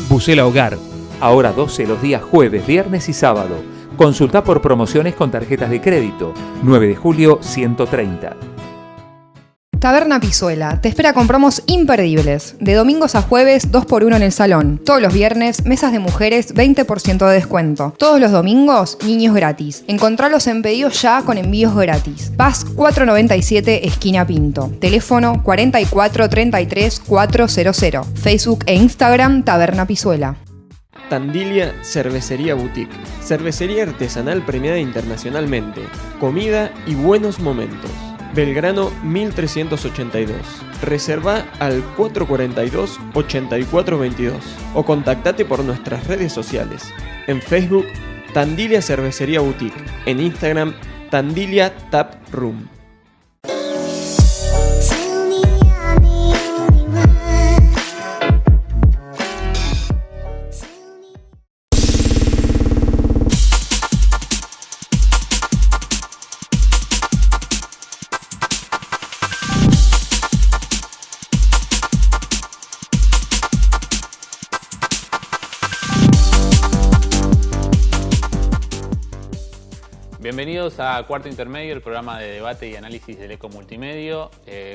Bucela Hogar. Ahora 12 los días jueves, viernes y sábado. Consulta por promociones con tarjetas de crédito. 9 de julio 130. Taberna Pizuela te espera con promos imperdibles. De domingos a jueves, 2x1 en el salón. Todos los viernes, mesas de mujeres, 20% de descuento. Todos los domingos, niños gratis. Encontralos en pedidos ya con envíos gratis. Paz 497, esquina Pinto. Teléfono 44 33 400. Facebook e Instagram Taberna Pizuela. Tandilia Cervecería Boutique. Cervecería artesanal premiada internacionalmente. Comida y buenos momentos. Belgrano 1382. Reserva al 442-8422 o contactate por nuestras redes sociales. En Facebook, Tandilia Cervecería Boutique. En Instagram, Tandilia Tap Room. Bienvenidos a Cuarto Intermedio, el programa de debate y análisis del Eco Multimedio.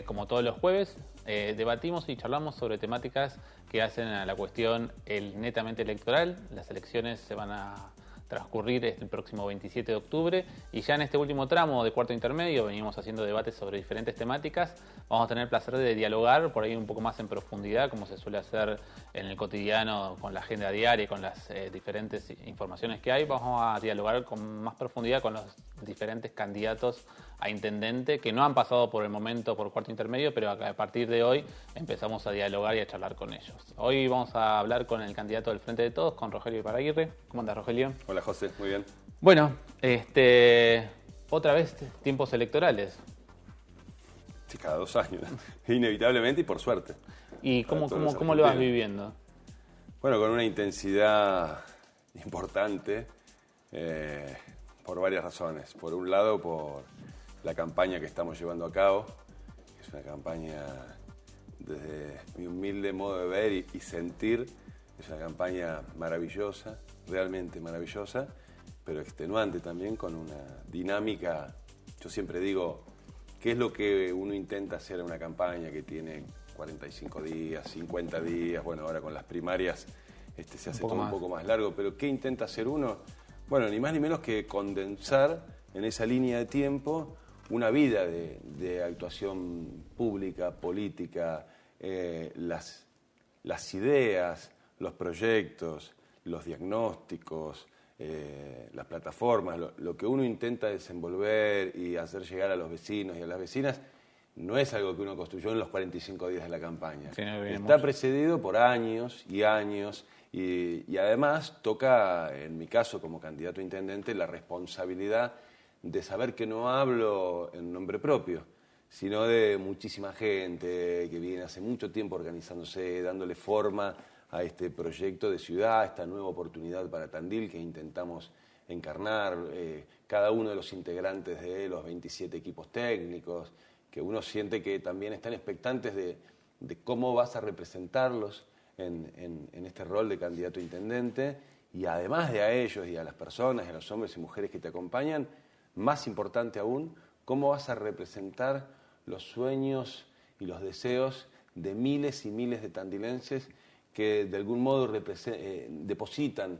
Como todos los jueves, debatimos y charlamos sobre temáticas que hacen a la cuestión netamente electoral. Las elecciones se van a transcurrir el próximo 27 de octubre y ya en este último tramo de Cuarto Intermedio venimos haciendo debates sobre diferentes temáticas. Vamos a tener el placer de dialogar por ahí un poco más en profundidad, como se suele hacer en el cotidiano con la agenda diaria y con las diferentes informaciones que hay. Vamos a dialogar con más profundidad con los diferentes candidatos a intendente que no han pasado por el momento por Cuarto Intermedio, pero a partir de hoy empezamos a dialogar y a charlar con ellos. Hoy vamos a hablar con el candidato del Frente de Todos, con Rogelio Iparaguirre. ¿Cómo andas, Rogelio? Hola, José, muy bien. Bueno, otra vez tiempos electorales. Sí, cada 2 años, inevitablemente y por suerte. ¿Y cómo lo vas viviendo? Bueno, con una intensidad importante por varias razones. Por un lado, por la campaña que estamos llevando a cabo, que es una campaña desde mi humilde modo de ver y sentir, es una campaña maravillosa, realmente maravillosa, pero extenuante también, con una dinámica. Yo siempre digo, ¿qué es lo que uno intenta hacer en una campaña que tiene 45 días, 50 días? Bueno, ahora con las primarias se hace todo un poco más largo, pero ¿qué intenta hacer uno? Bueno, ni más ni menos que condensar en esa línea de tiempo una vida de actuación pública, política, las ideas, los proyectos, los diagnósticos, las plataformas, lo que uno intenta desenvolver y hacer llegar a los vecinos y a las vecinas, no es algo que uno construyó en los 45 días de la campaña. Sí, está precedido por años y años y además toca, en mi caso como candidato a intendente, la responsabilidad de saber que no hablo en nombre propio, sino de muchísima gente que viene hace mucho tiempo organizándose, dándole forma a este proyecto de ciudad, esta nueva oportunidad para Tandil que intentamos encarnar, cada uno de los integrantes de los 27 equipos técnicos, que uno siente que también están expectantes de cómo vas a representarlos en este rol de candidato a intendente, y además de a ellos y a las personas, a los hombres y mujeres que te acompañan, más importante aún, cómo vas a representar los sueños y los deseos de miles y miles de tandilenses que de algún modo depositan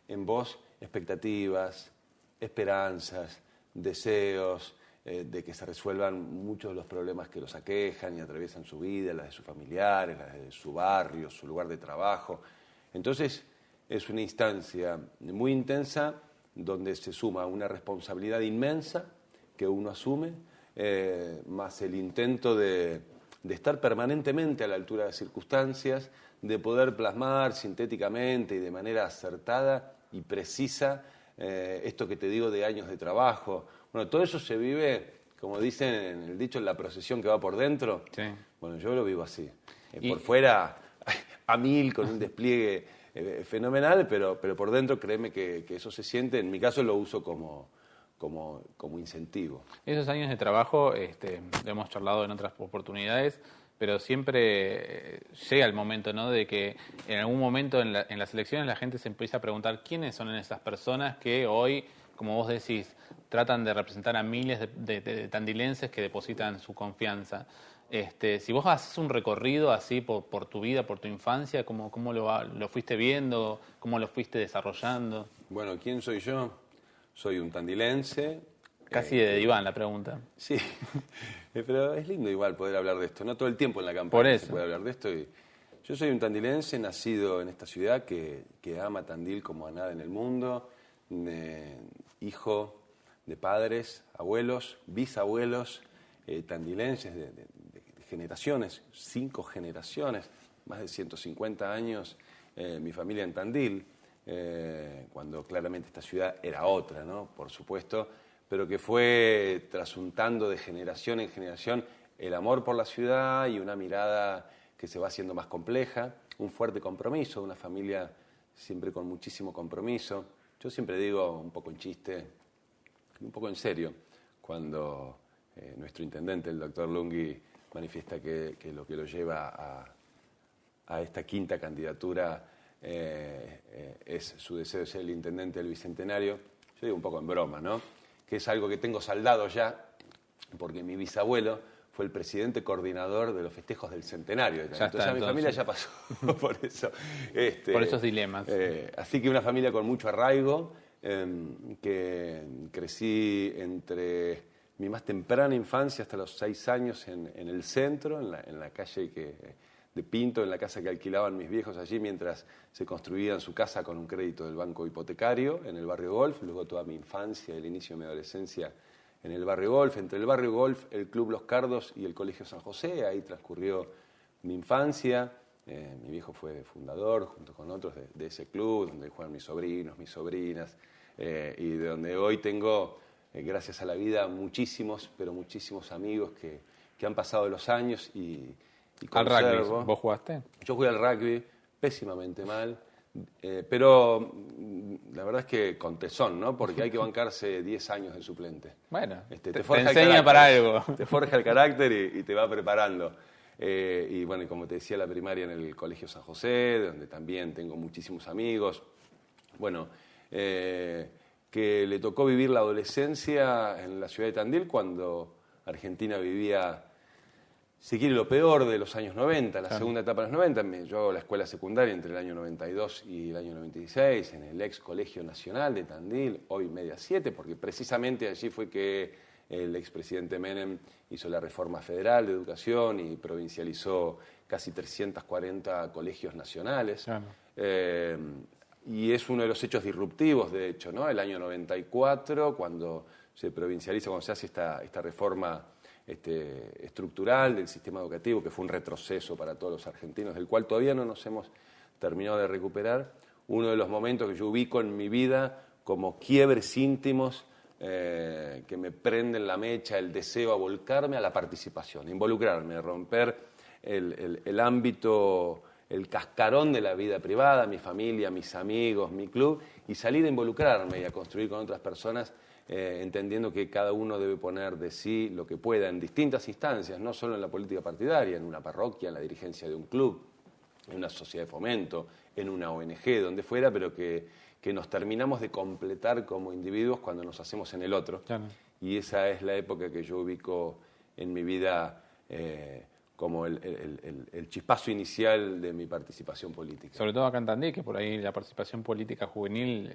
en vos expectativas, esperanzas, deseos de que se resuelvan muchos de los problemas que los aquejan y atraviesan su vida, las de sus familiares, las de su barrio, su lugar de trabajo. Entonces, es una instancia muy intensa donde se suma una responsabilidad inmensa que uno asume, más el intento de estar permanentemente a la altura de las circunstancias, de poder plasmar sintéticamente y de manera acertada y precisa esto que te digo de años de trabajo. Bueno, todo eso se vive, como dicen en el dicho, en la procesión que va por dentro. Sí. Bueno, yo lo vivo así. Por fuera, a mil, con un despliegue fenomenal, pero por dentro créeme que eso se siente. En mi caso lo uso como incentivo. Esos años de trabajo, lo hemos charlado en otras oportunidades, pero siempre llega el momento, ¿no?, de que en algún momento en las elecciones la gente se empieza a preguntar quiénes son esas personas que hoy, como vos decís, tratan de representar a miles de tandilenses que depositan su confianza. Si vos haces un recorrido así por tu vida, por tu infancia, ¿cómo lo fuiste viendo? ¿Cómo lo fuiste desarrollando? Bueno, ¿quién soy yo? Soy un tandilense. Casi de diván la pregunta. Sí, pero es lindo igual poder hablar de esto. No todo el tiempo en la campaña se puede hablar de esto. Yo soy un tandilense nacido en esta ciudad que ama Tandil como a nada en el mundo. Hijo de padres, abuelos, bisabuelos tandilenses de generaciones, 5 generaciones, más de 150 años, mi familia en Tandil, cuando claramente esta ciudad era otra, ¿no? Por supuesto, pero que fue trasuntando de generación en generación el amor por la ciudad y una mirada que se va haciendo más compleja, un fuerte compromiso, una familia siempre con muchísimo compromiso. Yo siempre digo, un poco en chiste, un poco en serio, cuando nuestro intendente, el doctor Lunghi, manifiesta que lo que lo lleva a esta quinta candidatura es su deseo de ser el intendente del Bicentenario. Yo digo un poco en broma, ¿no? Que es algo que tengo saldado ya, porque mi bisabuelo fue el presidente coordinador de los festejos del centenario. Entonces mi familia ya pasó por eso. Por esos dilemas. Así que una familia con mucho arraigo, que crecí entre mi más temprana infancia hasta los 6 años en el centro, en la calle de Pinto, en la casa que alquilaban mis viejos allí mientras se construían su casa con un crédito del banco hipotecario en el barrio Golf. Luego toda mi infancia, el inicio de mi adolescencia en el barrio Golf, entre el barrio Golf, el Club Los Cardos y el Colegio San José. Ahí transcurrió mi infancia. Mi viejo fue fundador, junto con otros, de ese club, donde juegan mis sobrinos, mis sobrinas, y de donde hoy tengo, gracias a la vida, muchísimos, pero muchísimos amigos que han pasado los años y ¿Al rugby vos jugaste? Yo jugué al rugby pésimamente mal, pero la verdad es que con tesón, ¿no? Porque hay que bancarse 10 años de suplente. Bueno, te enseña para algo. Te forja el carácter y te va preparando. Y bueno, y como te decía, la primaria en el Colegio San José, donde también tengo muchísimos amigos. Bueno, que le tocó vivir la adolescencia en la ciudad de Tandil cuando Argentina vivía, si quiere, lo peor de los años 90, la segunda etapa de los 90. Yo hago la escuela secundaria entre el año 92 y el año 96 en el ex Colegio Nacional de Tandil, hoy Media 7, porque precisamente allí fue que el expresidente Menem hizo la reforma federal de educación y provincializó casi 340 colegios nacionales. Claro. Y es uno de los hechos disruptivos, de hecho, ¿no? El año 94, cuando se provincializa, cuando se hace esta reforma estructural del sistema educativo, que fue un retroceso para todos los argentinos, del cual todavía no nos hemos terminado de recuperar. Uno de los momentos que yo ubico en mi vida como quiebres íntimos que me prenden la mecha, el deseo a volcarme a la participación, involucrarme, romper el ámbito, el cascarón de la vida privada, mi familia, mis amigos, mi club, y salir a involucrarme y a construir con otras personas, entendiendo que cada uno debe poner de sí lo que pueda en distintas instancias, no solo en la política partidaria, en una parroquia, en la dirigencia de un club, en una sociedad de fomento, en una ONG, donde fuera, pero que nos terminamos de completar como individuos cuando nos hacemos en el otro. Claro. Y esa es la época que yo ubico en mi vida como el chispazo inicial de mi participación política. Sobre todo acá en Tandil, que por ahí la participación política juvenil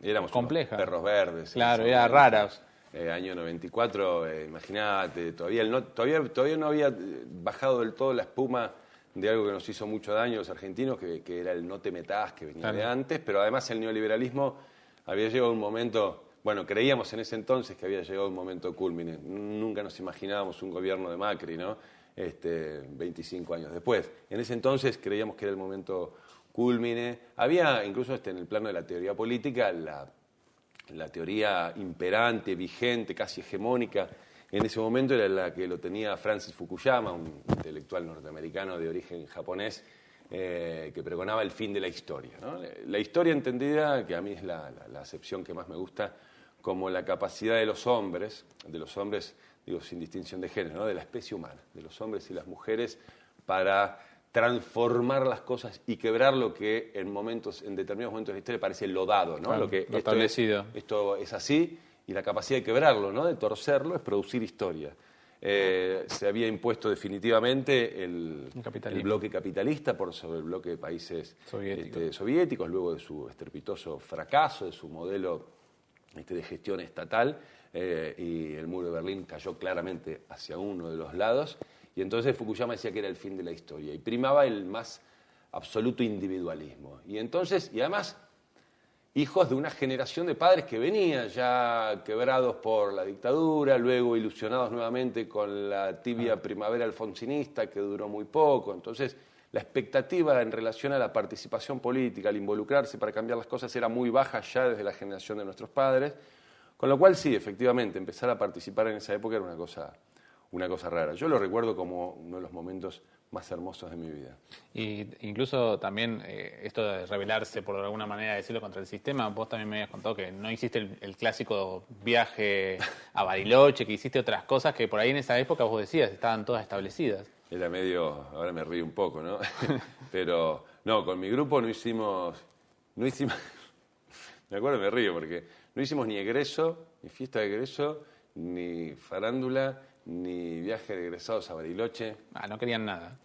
éramos compleja. Perros verdes. Claro, era raras. Año 94, imagínate, todavía no había bajado del todo la espuma de algo que nos hizo mucho daño a los argentinos, que era el no te metás, que venía de antes, pero además el neoliberalismo había llegado a un momento, bueno, creíamos en ese entonces que había llegado un momento cúlmine. Nunca nos imaginábamos un gobierno de Macri, ¿no? 25 años después. En ese entonces creíamos que era el momento cúlmine. Había, incluso en el plano de la teoría política, la teoría imperante, vigente, casi hegemónica, en ese momento era la que lo tenía Francis Fukuyama, un intelectual norteamericano de origen japonés, que pregonaba el fin de la historia, ¿no? La historia entendida, que a mí es la acepción que más me gusta, como la capacidad de los hombres, digo sin distinción de género, ¿no? De la especie humana, de los hombres y las mujeres, para transformar las cosas y quebrar lo que en determinados momentos de la historia parece lo dado, ¿no? Claro, lo que lo establecido. Esto es así, y la capacidad de quebrarlo, ¿no? De torcerlo, es producir historia. Se había impuesto definitivamente el bloque capitalista por sobre el bloque de países soviéticos, luego de su estrepitoso fracaso, de su modelo de gestión estatal, y el muro de Berlín cayó claramente hacia uno de los lados, y entonces Fukuyama decía que era el fin de la historia, y primaba el más absoluto individualismo. Y además, hijos de una generación de padres que venían ya quebrados por la dictadura, luego ilusionados nuevamente con la tibia primavera alfonsinista que duró muy poco. Entonces, la expectativa en relación a la participación política, al involucrarse para cambiar las cosas, era muy baja ya desde la generación de nuestros padres. Con lo cual, sí, efectivamente, empezar a participar en esa época era una cosa rara. Yo lo recuerdo como uno de los momentos más hermosos de mi vida. Y incluso también esto de rebelarse, por alguna manera decirlo, contra el sistema, vos también me habías contado que no hiciste el clásico viaje a Bariloche, que hiciste otras cosas que por ahí en esa época vos decías, estaban todas establecidas. Era medio, ahora me río un poco, ¿no? Pero no, con mi grupo no hicimos, me acuerdo, me río porque no hicimos ni egreso, ni fiesta de egreso, ni farándula, ni viaje de egresados a Bariloche. No querían nada.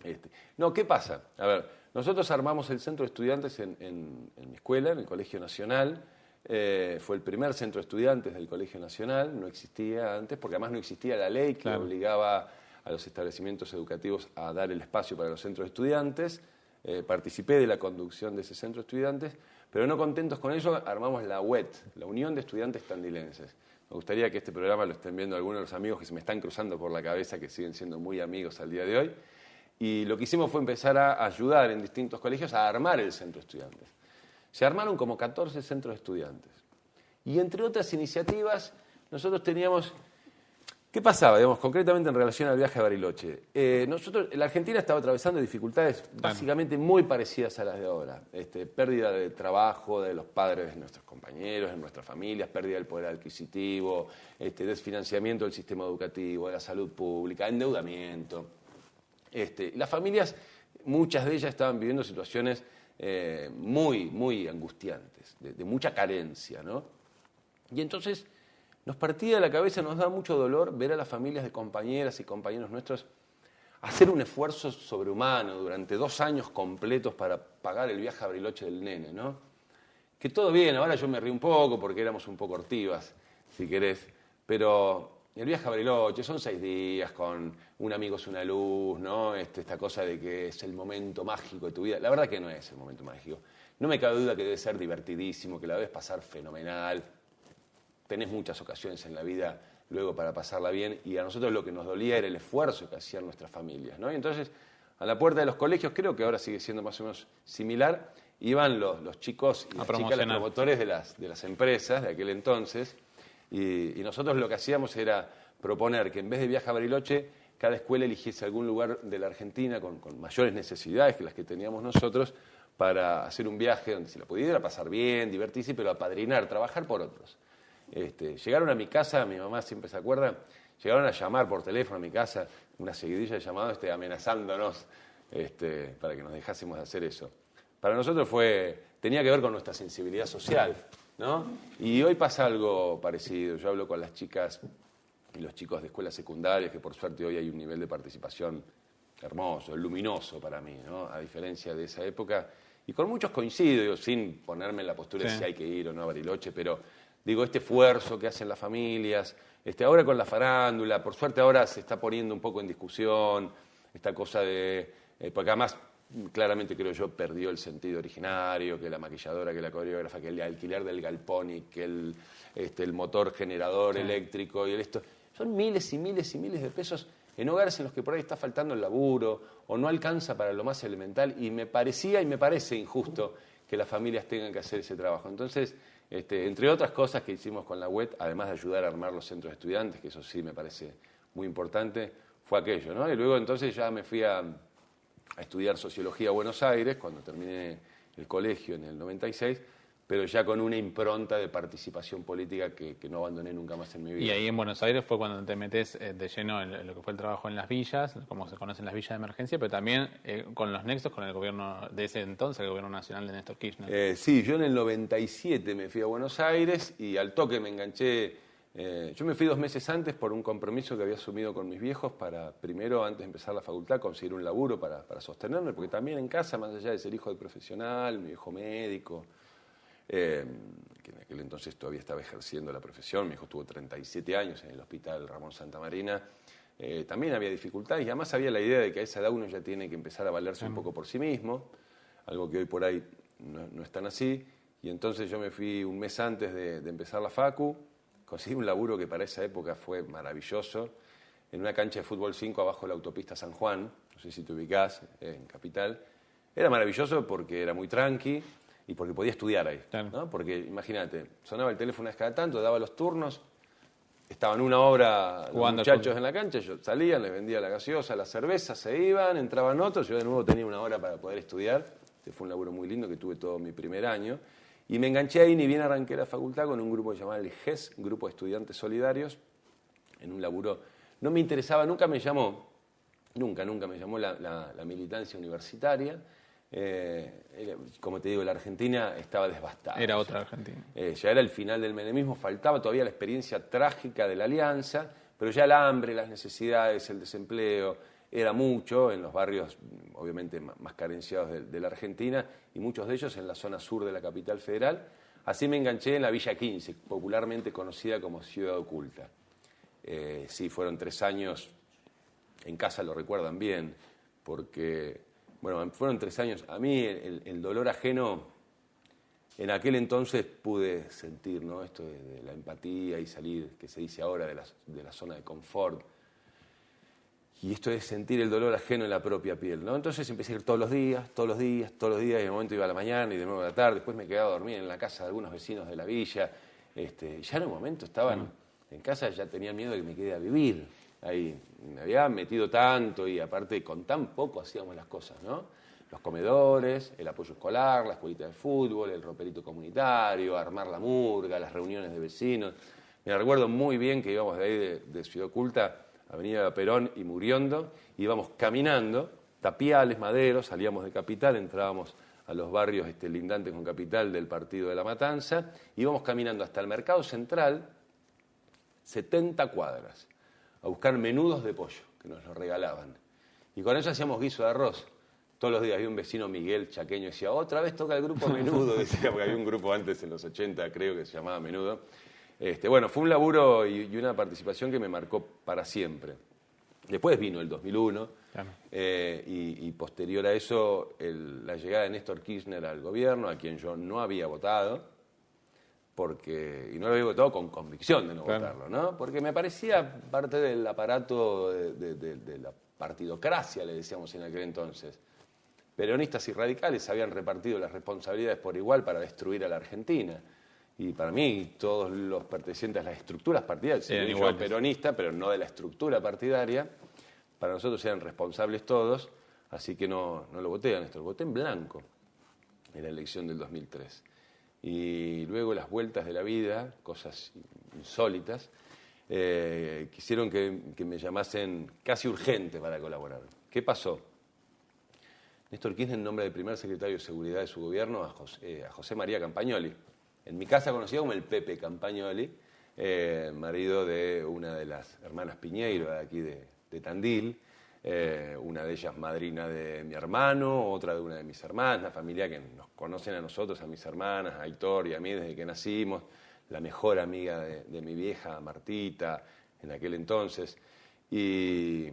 No, ¿qué pasa? A ver, nosotros armamos el centro de estudiantes en mi escuela, en el Colegio Nacional. Fue el primer centro de estudiantes del Colegio Nacional, no existía antes, porque además no existía la ley que obligaba a los establecimientos educativos a dar el espacio para los centros de estudiantes. Participé de la conducción de ese centro de estudiantes, pero no contentos con ello, armamos la UET, la Unión de Estudiantes Tandilenses. Me gustaría que este programa lo estén viendo algunos de los amigos que se me están cruzando por la cabeza, que siguen siendo muy amigos al día de hoy. Y lo que hicimos fue empezar a ayudar en distintos colegios a armar el centro de estudiantes. Se armaron como 14 centros de estudiantes. Y entre otras iniciativas, nosotros teníamos... ¿Qué pasaba, digamos, concretamente en relación al viaje a Bariloche? La Argentina estaba atravesando dificultades básicamente muy parecidas a las de ahora. Pérdida de trabajo de los padres de nuestros compañeros, de nuestras familias, pérdida del poder adquisitivo, desfinanciamiento del sistema educativo, de la salud pública, endeudamiento. Las familias, muchas de ellas estaban viviendo situaciones muy, muy angustiantes, de mucha carencia, ¿no? Y entonces nos partía de la cabeza, nos da mucho dolor ver a las familias de compañeras y compañeros nuestros hacer un esfuerzo sobrehumano durante 2 años completos para pagar el viaje a Bariloche del nene, ¿no? Que todo bien, ahora yo me río un poco porque éramos un poco ortivas, si querés, pero el viaje a Bariloche son 6 días con un amigo es una luz, ¿no? Esta cosa de que es el momento mágico de tu vida. La verdad que no es el momento mágico. No me cabe duda que debe ser divertidísimo, que la debes pasar fenomenal. Tenés muchas ocasiones en la vida luego para pasarla bien, y a nosotros lo que nos dolía era el esfuerzo que hacían nuestras familias, ¿no? Y entonces, a la puerta de los colegios, creo que ahora sigue siendo más o menos similar, iban los chicos y las chicas, los promotores de las empresas de aquel entonces, y nosotros lo que hacíamos era proponer que en vez de viaje a Bariloche, cada escuela eligiese algún lugar de la Argentina con mayores necesidades que las que teníamos nosotros, para hacer un viaje donde se la pudiera pasar bien, divertirse, pero apadrinar, trabajar por otros. Llegaron a mi casa, mi mamá siempre se acuerda, llegaron a llamar por teléfono a mi casa, una seguidilla de llamados amenazándonos para que nos dejásemos de hacer eso. Para nosotros tenía que ver con nuestra sensibilidad social, ¿no? Y hoy pasa algo parecido. Yo hablo con las chicas y los chicos de escuelas secundarias, que por suerte hoy hay un nivel de participación hermoso, luminoso para mí, ¿no? A diferencia de esa época. Y con muchos coincido, sin ponerme en la postura de si hay que ir o no a Bariloche, pero digo, este esfuerzo que hacen las familias, ahora con la farándula, por suerte ahora se está poniendo un poco en discusión esta cosa de... porque además, claramente creo yo, perdió el sentido originario, que la maquilladora, que la coreógrafa, que el alquiler del galpón y que el motor generador eléctrico y esto. Son miles y miles y miles de pesos en hogares en los que por ahí está faltando el laburo o no alcanza para lo más elemental, y me parecía y me parece injusto que las familias tengan que hacer ese trabajo. Entonces, entre otras cosas que hicimos con la UET, además de ayudar a armar los centros de estudiantes, que eso sí me parece muy importante, fue aquello, ¿no? Y luego entonces ya me fui a estudiar Sociología a Buenos Aires, cuando terminé el colegio en el 96, pero ya con una impronta de participación política que no abandoné nunca más en mi vida. Y ahí en Buenos Aires fue cuando te metes de lleno en lo que fue el trabajo en las villas, como se conocen las villas de emergencia, pero también con los nexos con el gobierno de ese entonces, el gobierno nacional de Néstor Kirchner. Sí, yo en el 97 me fui a Buenos Aires y al toque me enganché. Yo me fui 2 meses antes por un compromiso que había asumido con mis viejos para, primero, antes de empezar la facultad, conseguir un laburo para sostenerme, porque también en casa, más allá de ser hijo de profesional, mi viejo médico, que en aquel entonces todavía estaba ejerciendo la profesión, mi hijo tuvo 37 años en el hospital Ramón Santamarina, también había dificultades y además había la idea de que a esa edad uno ya tiene que empezar a valerse un poco por sí mismo, algo que hoy por ahí no es tan así, y entonces yo me fui un mes antes de empezar la facu, conseguí un laburo que para esa época fue maravilloso, en una cancha de fútbol 5 abajo de la autopista San Juan, no sé si te ubicás, en Capital. Era maravilloso porque era muy tranqui y porque podía estudiar ahí, claro, ¿no? Porque imagínate, sonaba el teléfono una vez cada tanto, daba los turnos, estaban 1 hora los muchachos en la cancha, yo salía, les vendía la gaseosa, la cerveza, se iban, entraban otros, yo de nuevo tenía 1 hora para poder estudiar. Este fue un laburo muy lindo que tuve todo mi primer año. Y me enganché ahí, ni bien arranqué la facultad, con un grupo llamado el GES, Grupo de Estudiantes Solidarios, en un laburo. No me interesaba, nunca me llamó la militancia universitaria. Como te digo, la Argentina estaba devastada. Era otra Argentina. Ya era el final del menemismo, faltaba todavía la experiencia trágica de la alianza, pero ya el hambre, las necesidades, el desempleo, era mucho en los barrios, obviamente, más carenciados de la Argentina, y muchos de ellos en la zona sur de la capital federal. Así me enganché en la Villa 15, popularmente conocida como Ciudad Oculta. Sí, fueron 3 años, en casa lo recuerdan bien, porque, bueno, fueron 3 años. A mí el dolor ajeno, en aquel entonces pude sentir, ¿no? Esto de la empatía y salir, que se dice ahora, de la zona de confort. Y esto es sentir el dolor ajeno en la propia piel, ¿no? Entonces empecé a ir todos los días, y en un momento iba a la mañana y de nuevo a la tarde, después me quedaba a dormir en la casa de algunos vecinos de la villa. Ya en un momento estaban en casa, ya tenían miedo de que me quede a vivir ahí. Me había metido tanto y aparte con tan poco hacíamos las cosas, ¿no? Los comedores, el apoyo escolar, la escuelita de fútbol, el roperito comunitario, armar la murga, las reuniones de vecinos. Me recuerdo muy bien que íbamos de ahí de Ciudad Oculta, Avenida Perón y Muriondo, íbamos caminando, Tapiales, Madero, salíamos de Capital, entrábamos a los barrios lindantes con Capital del Partido de la Matanza, íbamos caminando hasta el Mercado Central, 70 cuadras, a buscar menudos de pollo, que nos los regalaban. Y con eso hacíamos guiso de arroz. Todos los días había un vecino, Miguel, chaqueño, decía, otra vez toca el grupo Menudo, decía, porque había un grupo antes en los 80, creo, que se llamaba Menudo. Bueno, fue un laburo y una participación que me marcó para siempre. Después vino el 2001 claro. Y posterior a eso la llegada de Néstor Kirchner al gobierno, a quien yo no había votado, y no lo había votado con convicción de no claro. votarlo, ¿no? Porque me parecía parte del aparato de la partidocracia, le decíamos en aquel entonces. Peronistas y radicales habían repartido las responsabilidades por igual para destruir a la Argentina. Y para mí, todos los pertenecientes a las estructuras partidarias, yo soy peronista, pero no de la estructura partidaria, para nosotros eran responsables todos, así que no lo voté a Néstor, voté en blanco en la elección del 2003. Y luego las vueltas de la vida, cosas insólitas, quisieron que me llamasen casi urgente para colaborar. ¿Qué pasó? Néstor Kirchner nombra de primer secretario de Seguridad de su gobierno a José María Campagnoli. En mi casa conocido como el Pepe Campagnoli, marido de una de las hermanas Piñeiro de aquí de Tandil, una de ellas madrina de mi hermano, otra de una de mis hermanas, la familia que nos conocen a nosotros, a mis hermanas, a Aitor y a mí desde que nacimos, la mejor amiga de mi vieja, Martita, en aquel entonces. Y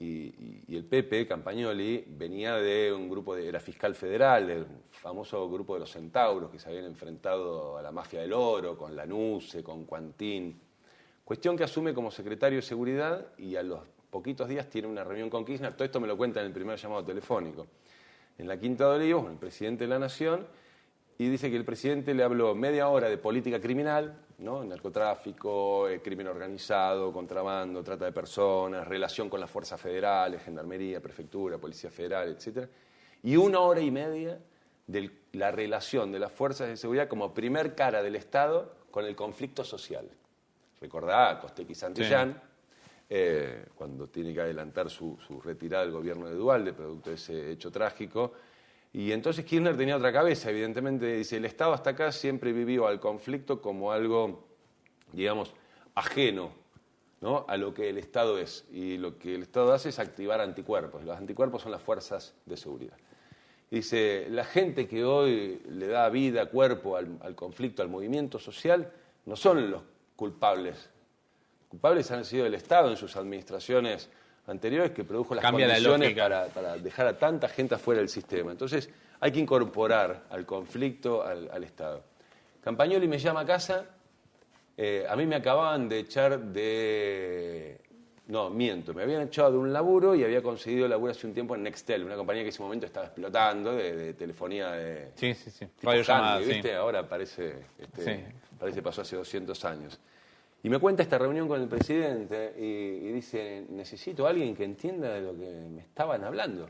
el Pepe Campagnoli venía de un grupo, era fiscal federal, del famoso grupo de los Centauros, que se habían enfrentado a la mafia del oro, con Lanusse, con Cuantín. Cuestión que asume como secretario de Seguridad y a los poquitos días tiene una reunión con Kirchner. Todo esto me lo cuenta en el primer llamado telefónico. En la Quinta de Olivos, con el presidente de la Nación, y dice que el presidente le habló media hora de política criminal, ¿no? Narcotráfico, crimen organizado, contrabando, trata de personas, relación con las fuerzas federales, gendarmería, prefectura, policía federal, etc. Y 1 hora y media del la relación de las fuerzas de seguridad como primer cara del Estado con el conflicto social. Recordá a Costecchi Santillán, cuando tiene que adelantar su retirada del gobierno de Duhalde, producto de ese hecho trágico. Y entonces Kirchner tenía otra cabeza, evidentemente. Dice, el Estado hasta acá siempre vivió al conflicto como algo, digamos, ajeno, ¿no?, a lo que el Estado es. Y lo que el Estado hace es activar anticuerpos. Los anticuerpos son las fuerzas de seguridad. Dice, la gente que hoy le da vida, cuerpo al conflicto, al movimiento social, no son los culpables. Culpables han sido el Estado en sus administraciones anteriores, que produjo las condiciones para dejar a tanta gente afuera del sistema. Entonces hay que incorporar al conflicto al Estado. Campagnoli me llama a casa, a mí me acababan de echar de... No, miento, me habían echado de un laburo y había conseguido laburo hace un tiempo en Nextel, una compañía que en ese momento estaba explotando de telefonía de... Sí. Radio llamada, ¿viste? sí. Ahora parece pasó hace 200 años. Y me cuenta esta reunión con el presidente y dice, necesito a alguien que entienda de lo que me estaban hablando.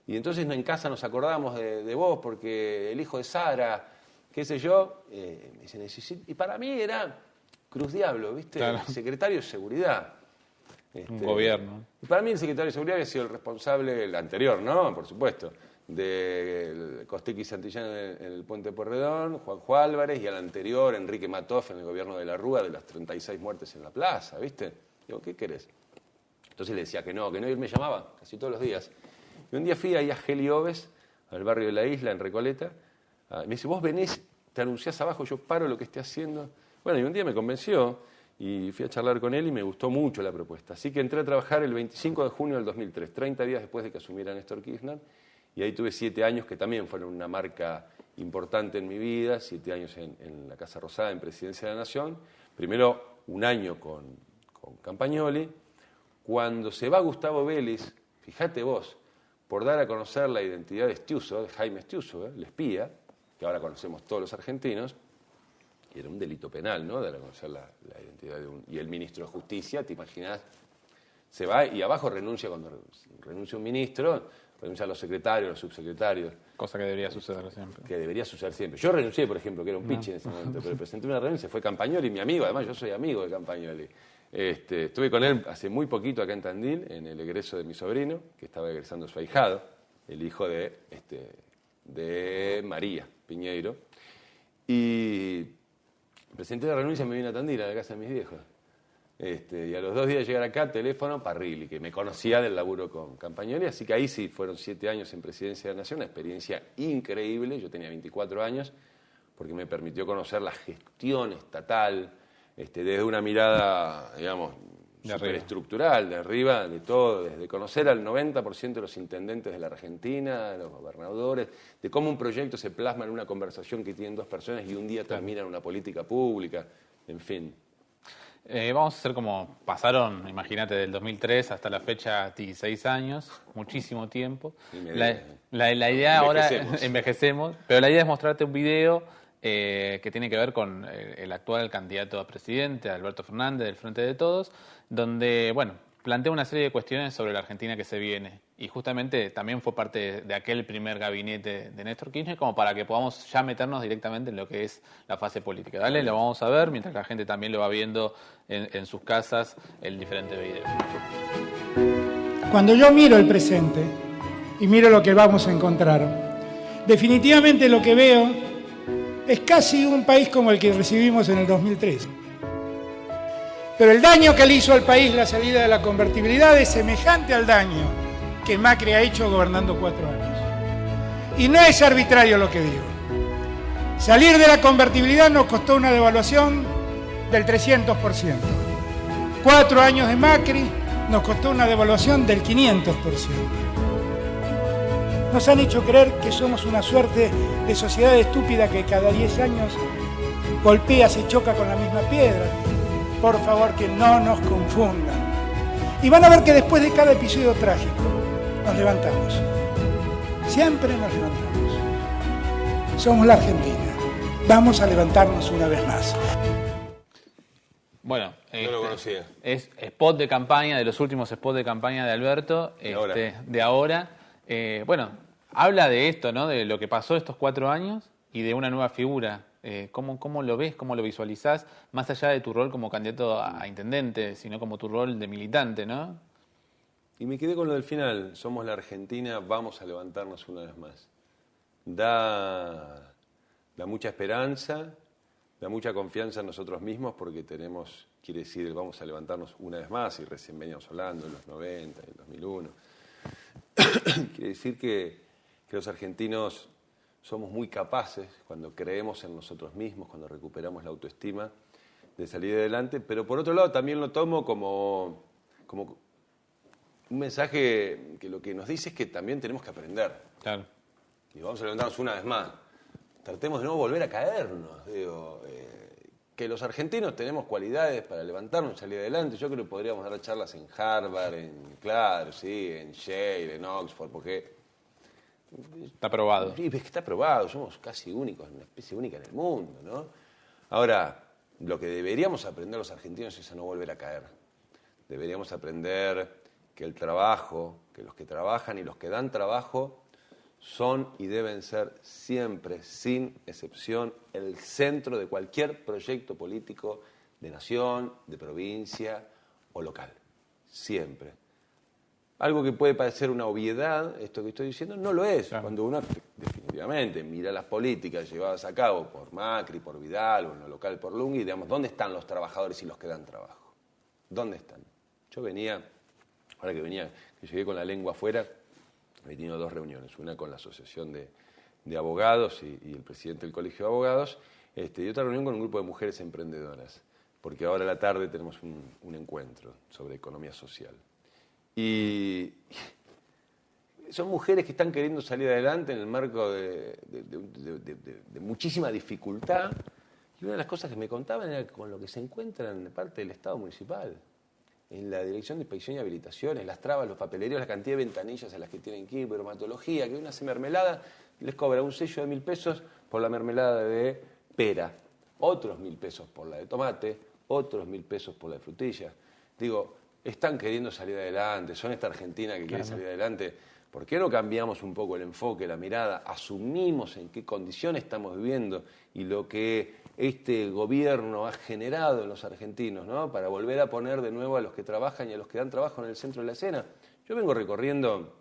Y entonces en casa nos acordamos de vos porque el hijo de Sara, qué sé yo, me dice, necesito... Y para mí era Cruz Diablo, ¿viste? Claro. El secretario de Seguridad. Un gobierno. Y para mí el secretario de Seguridad había sido el responsable, el anterior, ¿no? Por supuesto, de Costecchi Santillán en el Puente Pueyrredón, Juanjo Álvarez, y al anterior, Enrique Matoff en el gobierno de la Rúa, de las 36 muertes en la plaza, ¿viste? Digo, ¿qué querés? Entonces le decía que no, y él me llamaba casi todos los días. Y un día fui ahí a Gelioves, al barrio de la Isla, en Recoleta, y me dice, vos venís, te anunciás abajo, yo paro lo que esté haciendo. Bueno, y un día me convenció, y fui a charlar con él y me gustó mucho la propuesta. Así que entré a trabajar el 25 de junio del 2003, 30 días después de que asumiera Néstor Kirchner, y ahí tuve 7 años que también fueron una marca importante en mi vida, 7 años en la Casa Rosada, en Presidencia de la Nación. Primero un año con Campagnoli. Cuando se va Gustavo Vélez, fíjate vos, por dar a conocer la identidad de Estiuso, de Jaime Estiuso, el espía, que ahora conocemos todos los argentinos, y era un delito penal, ¿no?, dar a conocer la identidad de un... Y el ministro de Justicia, ¿te imaginás? Se va y abajo renuncia, cuando renuncia un ministro, renuncia a los secretarios, a los subsecretarios. Cosa que debería suceder siempre. Que debería suceder siempre. Yo renuncié, por ejemplo, que era un pichi en ese momento, pero presenté una renuncia, fue Campagnoli, mi amigo, además yo soy amigo de Campagnoli. Estuve con él hace muy poquito acá en Tandil, en el egreso de mi sobrino, que estaba egresando su ahijado, el hijo de María Piñeiro. Y presenté la renuncia y me vine a Tandil, a la casa de mis viejos. Y a los 2 días de llegar acá, teléfono, Parrilli, que me conocía del laburo con Campagnoli, así que ahí sí fueron 7 años en Presidencia de la Nación, una experiencia increíble. Yo tenía 24 años, porque me permitió conocer la gestión estatal, desde una mirada, digamos, superestructural, de arriba, de todo, desde conocer al 90% de los intendentes de la Argentina, de los gobernadores, de cómo un proyecto se plasma en una conversación que tienen 2 personas y un día termina en una política pública, en fin. Vamos a hacer como pasaron, imagínate, del 2003 hasta la fecha 16 años, muchísimo tiempo. La idea ahora, envejecemos, pero la idea es mostrarte un video que tiene que ver con el actual candidato a presidente, Alberto Fernández, del Frente de Todos, donde, bueno, plantea una serie de cuestiones sobre la Argentina que se viene. Y justamente también fue parte de aquel primer gabinete de Néstor Kirchner, como para que podamos ya meternos directamente en lo que es la fase política. Dale, lo vamos a ver, mientras la gente también lo va viendo en sus casas, el diferente video. Cuando yo miro el presente y miro lo que vamos a encontrar, definitivamente lo que veo es casi un país como el que recibimos en el 2003. Pero el daño que le hizo al país la salida de la convertibilidad es semejante al daño que Macri ha hecho gobernando 4 años. Y no es arbitrario lo que digo. Salir de la convertibilidad nos costó una devaluación del 300%. 4 años de Macri nos costó una devaluación del 500%. Nos han hecho creer que somos una suerte de sociedad estúpida que cada 10 años golpea, se choca con la misma piedra. Por favor, que no nos confundan. Y van a ver que después de cada episodio trágico nos levantamos. Siempre nos levantamos. Somos la Argentina. Vamos a levantarnos una vez más. Bueno, no lo conocía. Es spot de campaña, de los últimos spots de campaña de Alberto, de ahora. Bueno, Habla de esto, ¿no? De lo que pasó estos 4 años y de una nueva figura. ¿Cómo lo ves? ¿Cómo lo visualizás? Más allá de tu rol como candidato a intendente, sino como tu rol de militante, ¿no? Y me quedé con lo del final. Somos la Argentina, vamos a levantarnos una vez más. Da mucha esperanza, da mucha confianza en nosotros mismos porque quiere decir, vamos a levantarnos una vez más, y recién veníamos hablando en los 90, en el 2001. Quiere decir que los argentinos somos muy capaces, cuando creemos en nosotros mismos, cuando recuperamos la autoestima, de salir adelante, pero por otro lado también lo tomo como un mensaje que lo que nos dice es que también tenemos que aprender. Claro. Y vamos a levantarnos una vez más. Tratemos de no volver a caernos. Que los argentinos tenemos cualidades para levantarnos y salir adelante. Yo creo que podríamos dar charlas en Harvard, en Yale, en Oxford, porque Está probado. Sí, es que está probado, somos casi únicos, una especie única en el mundo, ¿no? Ahora, lo que deberíamos aprender los argentinos es a no volver a caer. Deberíamos aprender que el trabajo, que los que trabajan y los que dan trabajo son y deben ser siempre, sin excepción, el centro de cualquier proyecto político de nación, de provincia o local. Siempre. Algo que puede parecer una obviedad, esto que estoy diciendo, no lo es. Claro. Cuando uno definitivamente mira las políticas llevadas a cabo por Macri, por Vidal o en lo local por Lunghi, digamos, ¿dónde están los trabajadores y los que dan trabajo? ¿Dónde están? Yo que llegué con la lengua afuera, he tenido 2 reuniones, una con la Asociación de Abogados y el presidente del Colegio de Abogados, y otra reunión con un grupo de mujeres emprendedoras, porque ahora a la tarde tenemos un encuentro sobre economía social. Y son mujeres que están queriendo salir adelante en el marco de muchísima dificultad, y una de las cosas que me contaban era con lo que se encuentran de parte del Estado municipal, en la Dirección de Inspección y Habilitaciones, las trabas, los papeleros, la cantidad de ventanillas a las que tienen que ir, bromatología, que una hace mermelada, les cobra un sello de 1.000 pesos por la mermelada de pera, otros 1.000 pesos por la de tomate, otros 1.000 pesos por la de frutilla. Digo, están queriendo salir adelante, son esta Argentina que quiere salir adelante. ¿Por qué no cambiamos un poco el enfoque, la mirada, asumimos en qué condiciones estamos viviendo y lo que este gobierno ha generado en los argentinos, ¿no? Para volver a poner de nuevo a los que trabajan y a los que dan trabajo en el centro de la escena? Yo vengo recorriendo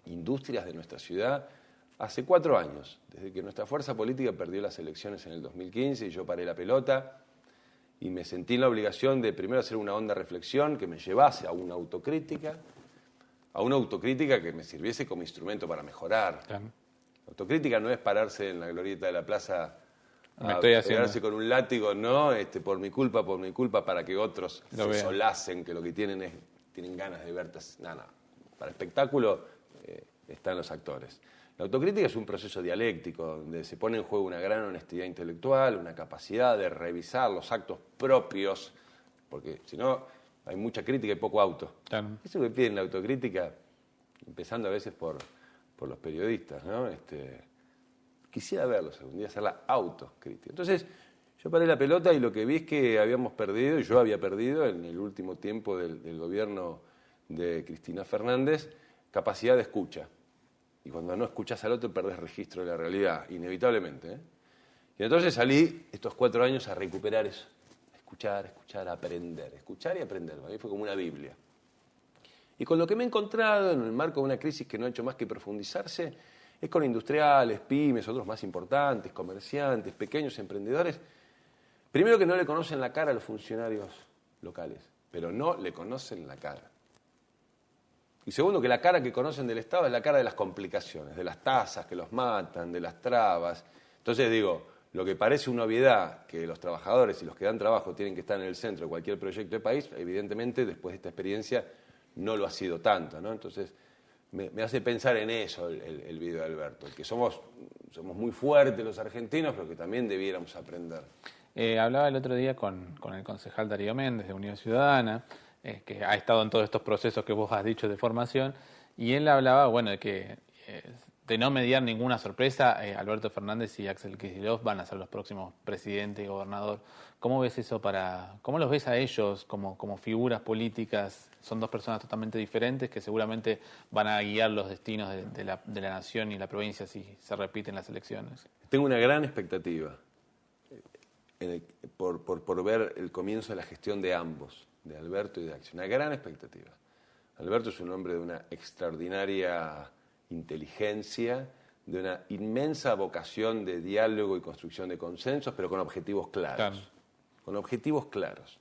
industrias de nuestra ciudad hace 4 años, desde que nuestra fuerza política perdió las elecciones en el 2015 y yo paré la pelota y me sentí en la obligación de primero hacer una honda reflexión que me llevase a una autocrítica que me sirviese como instrumento para mejorar. Claro. La autocrítica no es pararse en la glorieta de la plaza a pegarse con un látigo, no, por mi culpa, para que otros se solacen, que lo que tienen ganas de verte. No. Para espectáculo están los actores. La autocrítica es un proceso dialéctico donde se pone en juego una gran honestidad intelectual, una capacidad de revisar los actos propios, porque si no hay mucha crítica y poco auto. Claro. Eso que piden la autocrítica, empezando a veces por los periodistas, ¿no? Quisiera verlos algún día, hacer la autocrítica. Entonces, yo paré la pelota y lo que vi es que habíamos perdido, y yo había perdido en el último tiempo del gobierno de Cristina Fernández, capacidad de escucha. Y cuando no escuchás al otro, perdés registro de la realidad, inevitablemente. Y entonces salí estos 4 años a recuperar eso. Escuchar, aprender. Escuchar y aprender. Para mí fue como una Biblia. Y con lo que me he encontrado en el marco de una crisis que no ha hecho más que profundizarse, es con industriales, pymes, otros más importantes, comerciantes, pequeños emprendedores. Primero, que no le conocen la cara a los funcionarios locales, pero no le conocen la cara. Y segundo, que la cara que conocen del Estado es la cara de las complicaciones, de las tasas que los matan, de las trabas. Entonces digo, lo que parece una obviedad, que los trabajadores y los que dan trabajo tienen que estar en el centro de cualquier proyecto de país, evidentemente después de esta experiencia no lo ha sido tanto, ¿no? Entonces me hace pensar en eso el video de Alberto, que somos muy fuertes los argentinos, pero que también debiéramos aprender. Hablaba el otro día con el concejal Darío Méndez de Unión Ciudadana, que ha estado en todos estos procesos que vos has dicho de formación, y él hablaba, bueno, de no mediar ninguna sorpresa, Alberto Fernández y Axel Kicillof van a ser los próximos presidente y gobernador. ¿Cómo ves eso cómo los ves a ellos como figuras políticas son dos personas totalmente diferentes que seguramente van a guiar los destinos de la nación y la provincia si se repiten las elecciones. Tengo una gran expectativa por ver el comienzo de la gestión de ambos, de Alberto y de Axel. Una gran expectativa. Alberto es un hombre de una extraordinaria inteligencia, de una inmensa vocación de diálogo y construcción de consensos, pero con objetivos claros. Claro. Con objetivos claros.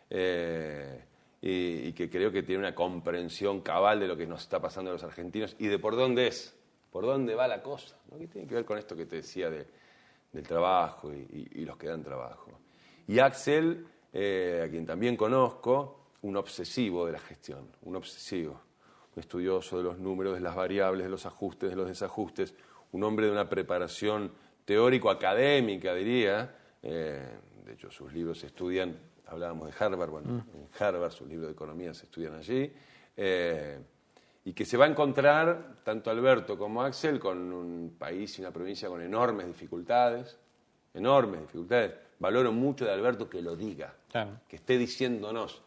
Y que creo que tiene una comprensión cabal de lo que nos está pasando a los argentinos y de por dónde va la cosa, ¿no? Que tiene que ver con esto que te decía del trabajo y los que dan trabajo. Y Axel, a quien también conozco, un obsesivo de la gestión, un estudioso de los números, de las variables, de los ajustes, de los desajustes, un hombre de una preparación teórico-académica, diría. De hecho, sus libros se estudian, hablábamos de Harvard, en Harvard sus libros de economía se estudian allí, y que se va a encontrar, tanto Alberto como Axel, con un país y una provincia con enormes dificultades. Valoro mucho de Alberto que lo diga, claro. Que esté diciéndonos,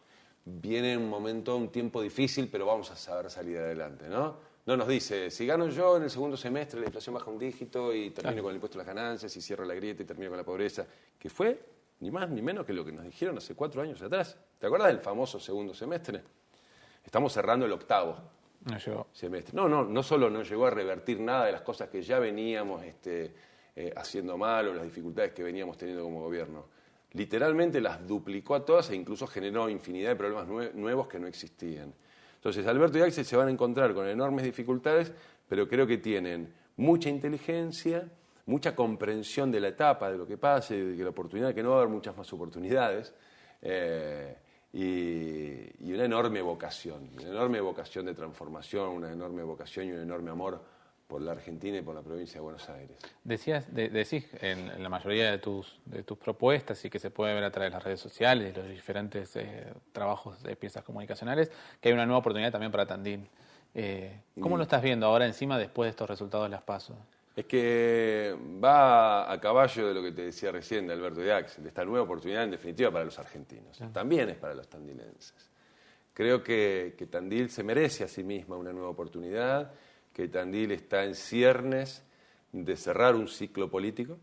viene un tiempo difícil, pero vamos a saber salir adelante, ¿no? No nos dice, si gano yo en el segundo semestre, la inflación baja un dígito y termino con el impuesto a las ganancias y cierro la grieta y termino con la pobreza, que fue ni más ni menos que lo que nos dijeron hace 4 años atrás. ¿Te acuerdas del famoso segundo semestre? Estamos cerrando el octavo semestre. No solo no llegó a revertir nada de las cosas que ya veníamos haciendo mal o las dificultades que veníamos teniendo como gobierno. Literalmente las duplicó a todas e incluso generó infinidad de problemas nuevos que no existían. Entonces, Alberto y Axel se van a encontrar con enormes dificultades, pero creo que tienen mucha inteligencia, mucha comprensión de la etapa, de lo que pase, de que la oportunidad, que no va a haber muchas más oportunidades, y una enorme vocación de transformación, una enorme vocación y un enorme amor por la Argentina y por la provincia de Buenos Aires. Decís en la mayoría de tus propuestas y que se puede ver a través de las redes sociales, de los diferentes trabajos de piezas comunicacionales, que hay una nueva oportunidad también para Tandil. ¿Cómo lo estás viendo ahora encima después de estos resultados de las PASO? Es que va a caballo de lo que te decía recién de Alberto y Axel, de esta nueva oportunidad en definitiva para los argentinos. Sí. También es para los tandilenses. Creo que Tandil se merece a sí misma una nueva oportunidad, que Tandil está en ciernes de cerrar un ciclo político.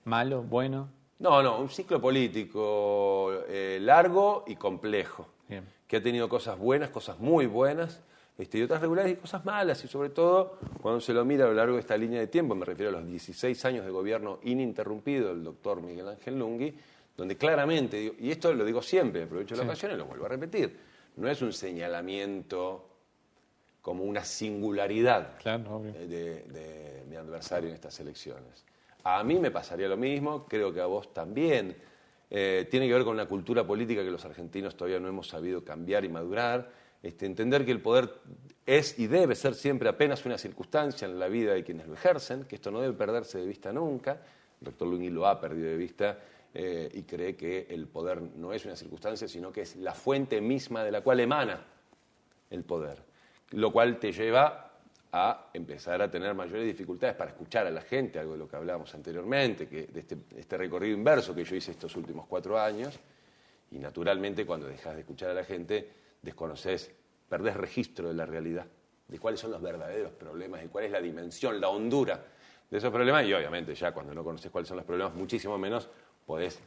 ¿Malo? ¿Bueno? No, un ciclo político largo y complejo. Bien. Que ha tenido cosas buenas, cosas muy buenas, y otras regulares y cosas malas, y sobre todo cuando se lo mira a lo largo de esta línea de tiempo, me refiero a los 16 años de gobierno ininterrumpido del doctor Miguel Ángel Lunghi, donde claramente, y esto lo digo siempre, aprovecho la ocasión y lo vuelvo a repetir, no es un señalamiento como una singularidad de mi adversario en estas elecciones. A mí me pasaría lo mismo, creo que a vos también. Tiene que ver con una cultura política que los argentinos todavía no hemos sabido cambiar y madurar. Entender que el poder es y debe ser siempre apenas una circunstancia en la vida de quienes lo ejercen, que esto no debe perderse de vista nunca. El doctor Lunghi lo ha perdido de vista y cree que el poder no es una circunstancia, sino que es la fuente misma de la cual emana el poder. Lo cual te lleva a empezar a tener mayores dificultades para escuchar a la gente, algo de lo que hablábamos anteriormente, que de este recorrido inverso que yo hice estos últimos 4 años, y naturalmente cuando dejas de escuchar a la gente, desconoces, perdés registro de la realidad, de cuáles son los verdaderos problemas, de cuál es la dimensión, la hondura de esos problemas, y obviamente ya cuando no conoces cuáles son los problemas, muchísimo menos podés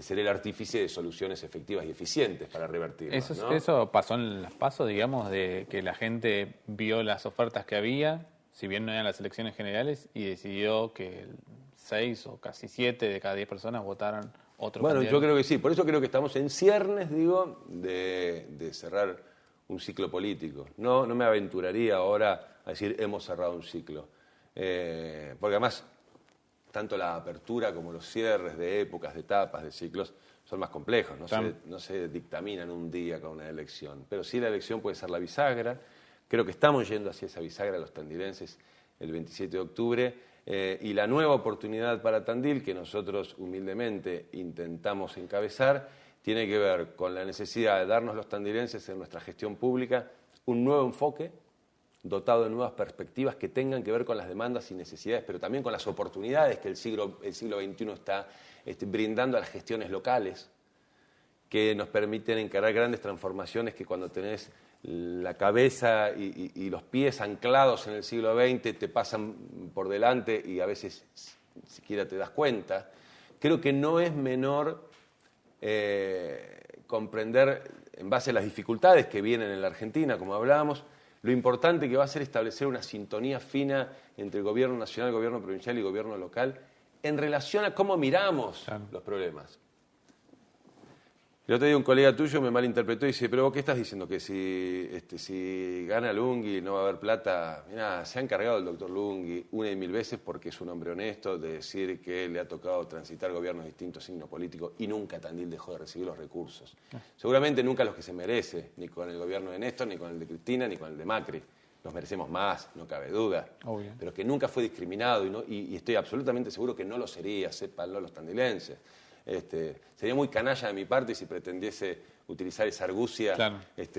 ser el artífice de soluciones efectivas y eficientes para revertirlas. Eso pasó en las PASO, digamos, de que la gente vio las ofertas que había, si bien no eran las elecciones generales, y decidió que 6 o casi 7 de cada 10 personas votaran otro candidato. Yo creo que sí, por eso creo que estamos en ciernes, de cerrar un ciclo político. No me aventuraría ahora a decir hemos cerrado un ciclo, porque además tanto la apertura como los cierres de épocas, de etapas, de ciclos, son más complejos, no se dictaminan un día con una elección. Pero sí la elección puede ser la bisagra. Creo que estamos yendo hacia esa bisagra los tandilenses el 27 de octubre. Y la nueva oportunidad para Tandil, que nosotros humildemente intentamos encabezar, tiene que ver con la necesidad de darnos los tandilenses en nuestra gestión pública un nuevo enfoque, dotado de nuevas perspectivas que tengan que ver con las demandas y necesidades, pero también con las oportunidades que el siglo XXI está brindando a las gestiones locales, que nos permiten encarar grandes transformaciones que cuando tenés la cabeza y los pies anclados en el siglo XX te pasan por delante y a veces ni siquiera te das cuenta. Creo que no es menor comprender, en base a las dificultades que vienen en la Argentina, como hablábamos, lo importante que va a ser establecer una sintonía fina entre el gobierno nacional, el gobierno provincial y el gobierno local en relación a cómo miramos los problemas. El otro día un colega tuyo me malinterpretó y dice, pero vos ¿qué estás diciendo? Que si gana Lunghi no va a haber plata. Mirá, se ha encargado el doctor Lunghi una y mil veces porque es un hombre honesto de decir que le ha tocado transitar gobiernos de distintos signos políticos y nunca Tandil dejó de recibir los recursos. Seguramente nunca los que se merece, ni con el gobierno de Néstor, ni con el de Cristina, ni con el de Macri. Nos merecemos más, no cabe duda. Obvio. Pero que nunca fue discriminado y estoy absolutamente seguro que no lo sería, sépanlo los tandilenses. Sería muy canalla de mi parte si pretendiese utilizar esa argucia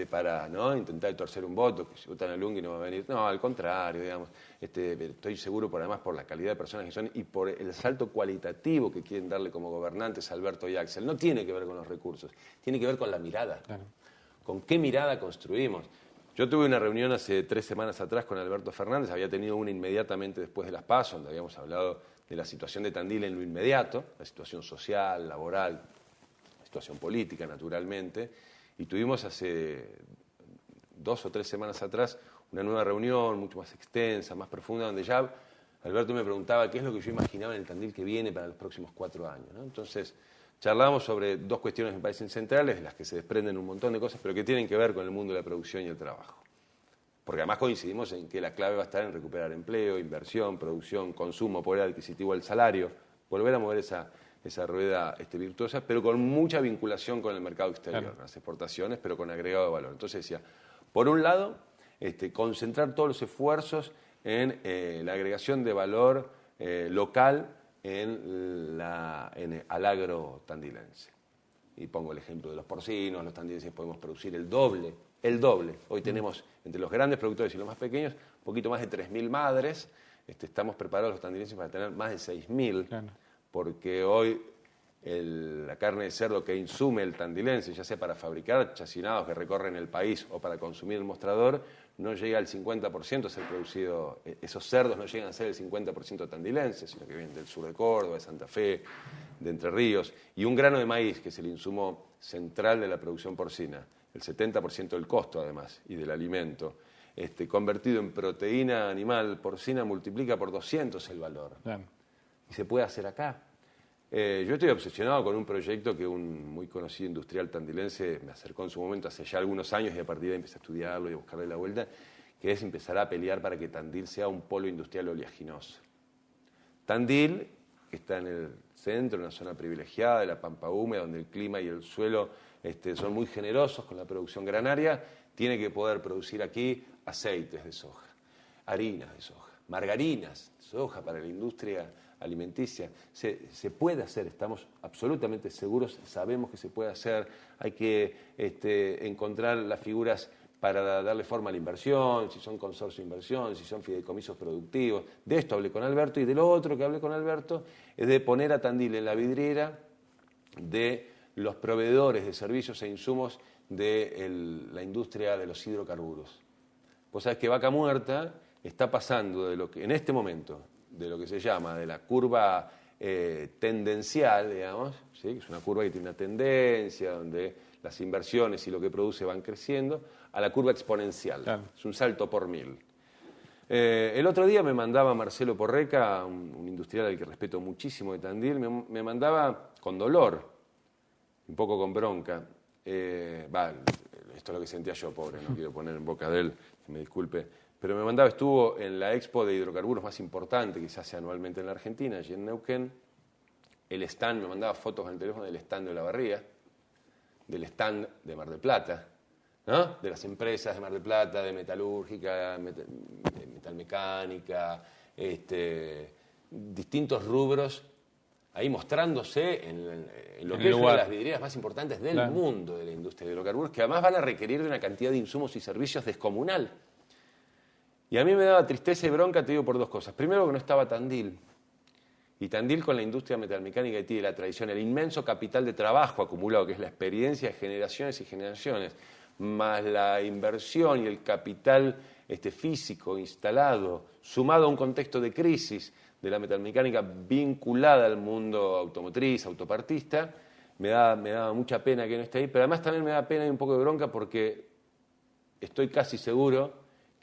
para intentar torcer un voto, que si votan a Lunghi no va a venir. No, al contrario, digamos. Estoy seguro, además, por la calidad de personas que son y por el salto cualitativo que quieren darle como gobernantes a Alberto y Axel. No tiene que ver con los recursos, tiene que ver con la mirada. Claro. ¿Con qué mirada construimos? Yo tuve una reunión hace 3 semanas atrás con Alberto Fernández, había tenido una inmediatamente después de las PASO, donde habíamos hablado de la situación de Tandil en lo inmediato, la situación social, laboral, la situación política, naturalmente, y tuvimos hace 2 o 3 semanas atrás una nueva reunión mucho más extensa, más profunda, donde ya Alberto me preguntaba qué es lo que yo imaginaba en el Tandil que viene para los próximos 4 años, ¿no? Entonces, charlamos sobre 2 cuestiones que me parecen centrales, de las que se desprenden un montón de cosas, pero que tienen que ver con el mundo de la producción y el trabajo. Porque además coincidimos en que la clave va a estar en recuperar empleo, inversión, producción, consumo, poder adquisitivo del salario, volver a mover esa rueda virtuosa, pero con mucha vinculación con el mercado exterior, las exportaciones, pero con agregado de valor. Entonces decía, por un lado, concentrar todos los esfuerzos en la agregación de valor local al agro tandilense. Y pongo el ejemplo de los porcinos, los tandilenses podemos producir el doble. Hoy tenemos, entre los grandes productores y los más pequeños, un poquito más de 3.000 madres. Estamos preparados los tandilenses para tener más de 6.000, porque hoy la carne de cerdo que insume el tandilense, ya sea para fabricar chacinados que recorren el país o para consumir el mostrador, no llega al 50% a ser producido. Esos cerdos no llegan a ser el 50% tandilenses, sino que vienen del sur de Córdoba, de Santa Fe, de Entre Ríos. Y un grano de maíz, que es el insumo central de la producción porcina, el 70% del costo además y del alimento, convertido en proteína animal porcina, multiplica por 200 el valor. Y se puede hacer acá. Yo estoy obsesionado con un proyecto que un muy conocido industrial tandilense me acercó en su momento hace ya algunos años y a partir de ahí empecé a estudiarlo y a buscarle la vuelta, que es empezar a pelear para que Tandil sea un polo industrial oleaginoso. Tandil, que está en el centro, en una zona privilegiada de la pampa húmeda, donde el clima y el suelo son muy generosos con la producción granaria, tiene que poder producir aquí aceites de soja, harinas de soja, margarinas de soja para la industria alimenticia. Se puede hacer, estamos absolutamente seguros, sabemos que se puede hacer. Hay que encontrar las figuras para darle forma a la inversión, si son consorcios de inversión, si son fideicomisos productivos. De esto hablé con Alberto, y de lo otro que hablé con Alberto es de poner a Tandil en la vidriera de los proveedores de servicios e insumos de la industria de los hidrocarburos. Vos sabés que Vaca Muerta está pasando de lo que en este momento, de lo que se llama de la curva tendencial, digamos, ¿sí? Que es una curva que tiene una tendencia, donde las inversiones y lo que produce van creciendo, a la curva exponencial. Claro. Es un salto por 1000. El otro día me mandaba Marcelo Porreca, un industrial al que respeto muchísimo de Tandil, me mandaba con dolor, un poco con bronca. Esto es lo que sentía yo, pobre, no quiero poner en boca de él, que me disculpe. Pero me mandaba, estuvo en la expo de hidrocarburos más importante que se hace anualmente en la Argentina, allí en Neuquén. El stand, me mandaba fotos en el teléfono del stand de Olavarría, del stand de Mar del Plata, ¿no? De las empresas de Mar del Plata, de metalúrgica, metalmecánica, distintos rubros, ahí mostrándose en lo que es una de las vidrieras más importantes del mundo de la industria de hidrocarburos, que además van a requerir de una cantidad de insumos y servicios descomunal. Y a mí me daba tristeza y bronca, te digo, por 2 cosas. Primero, que no estaba Tandil. Y Tandil, con la industria metalmecánica que tiene la tradición, el inmenso capital de trabajo acumulado, que es la experiencia de generaciones y generaciones, más la inversión y el capital físico instalado, sumado a un contexto de crisis de la metalmecánica vinculada al mundo automotriz, autopartista, me da mucha pena que no esté ahí, pero además también me da pena y un poco de bronca porque estoy casi seguro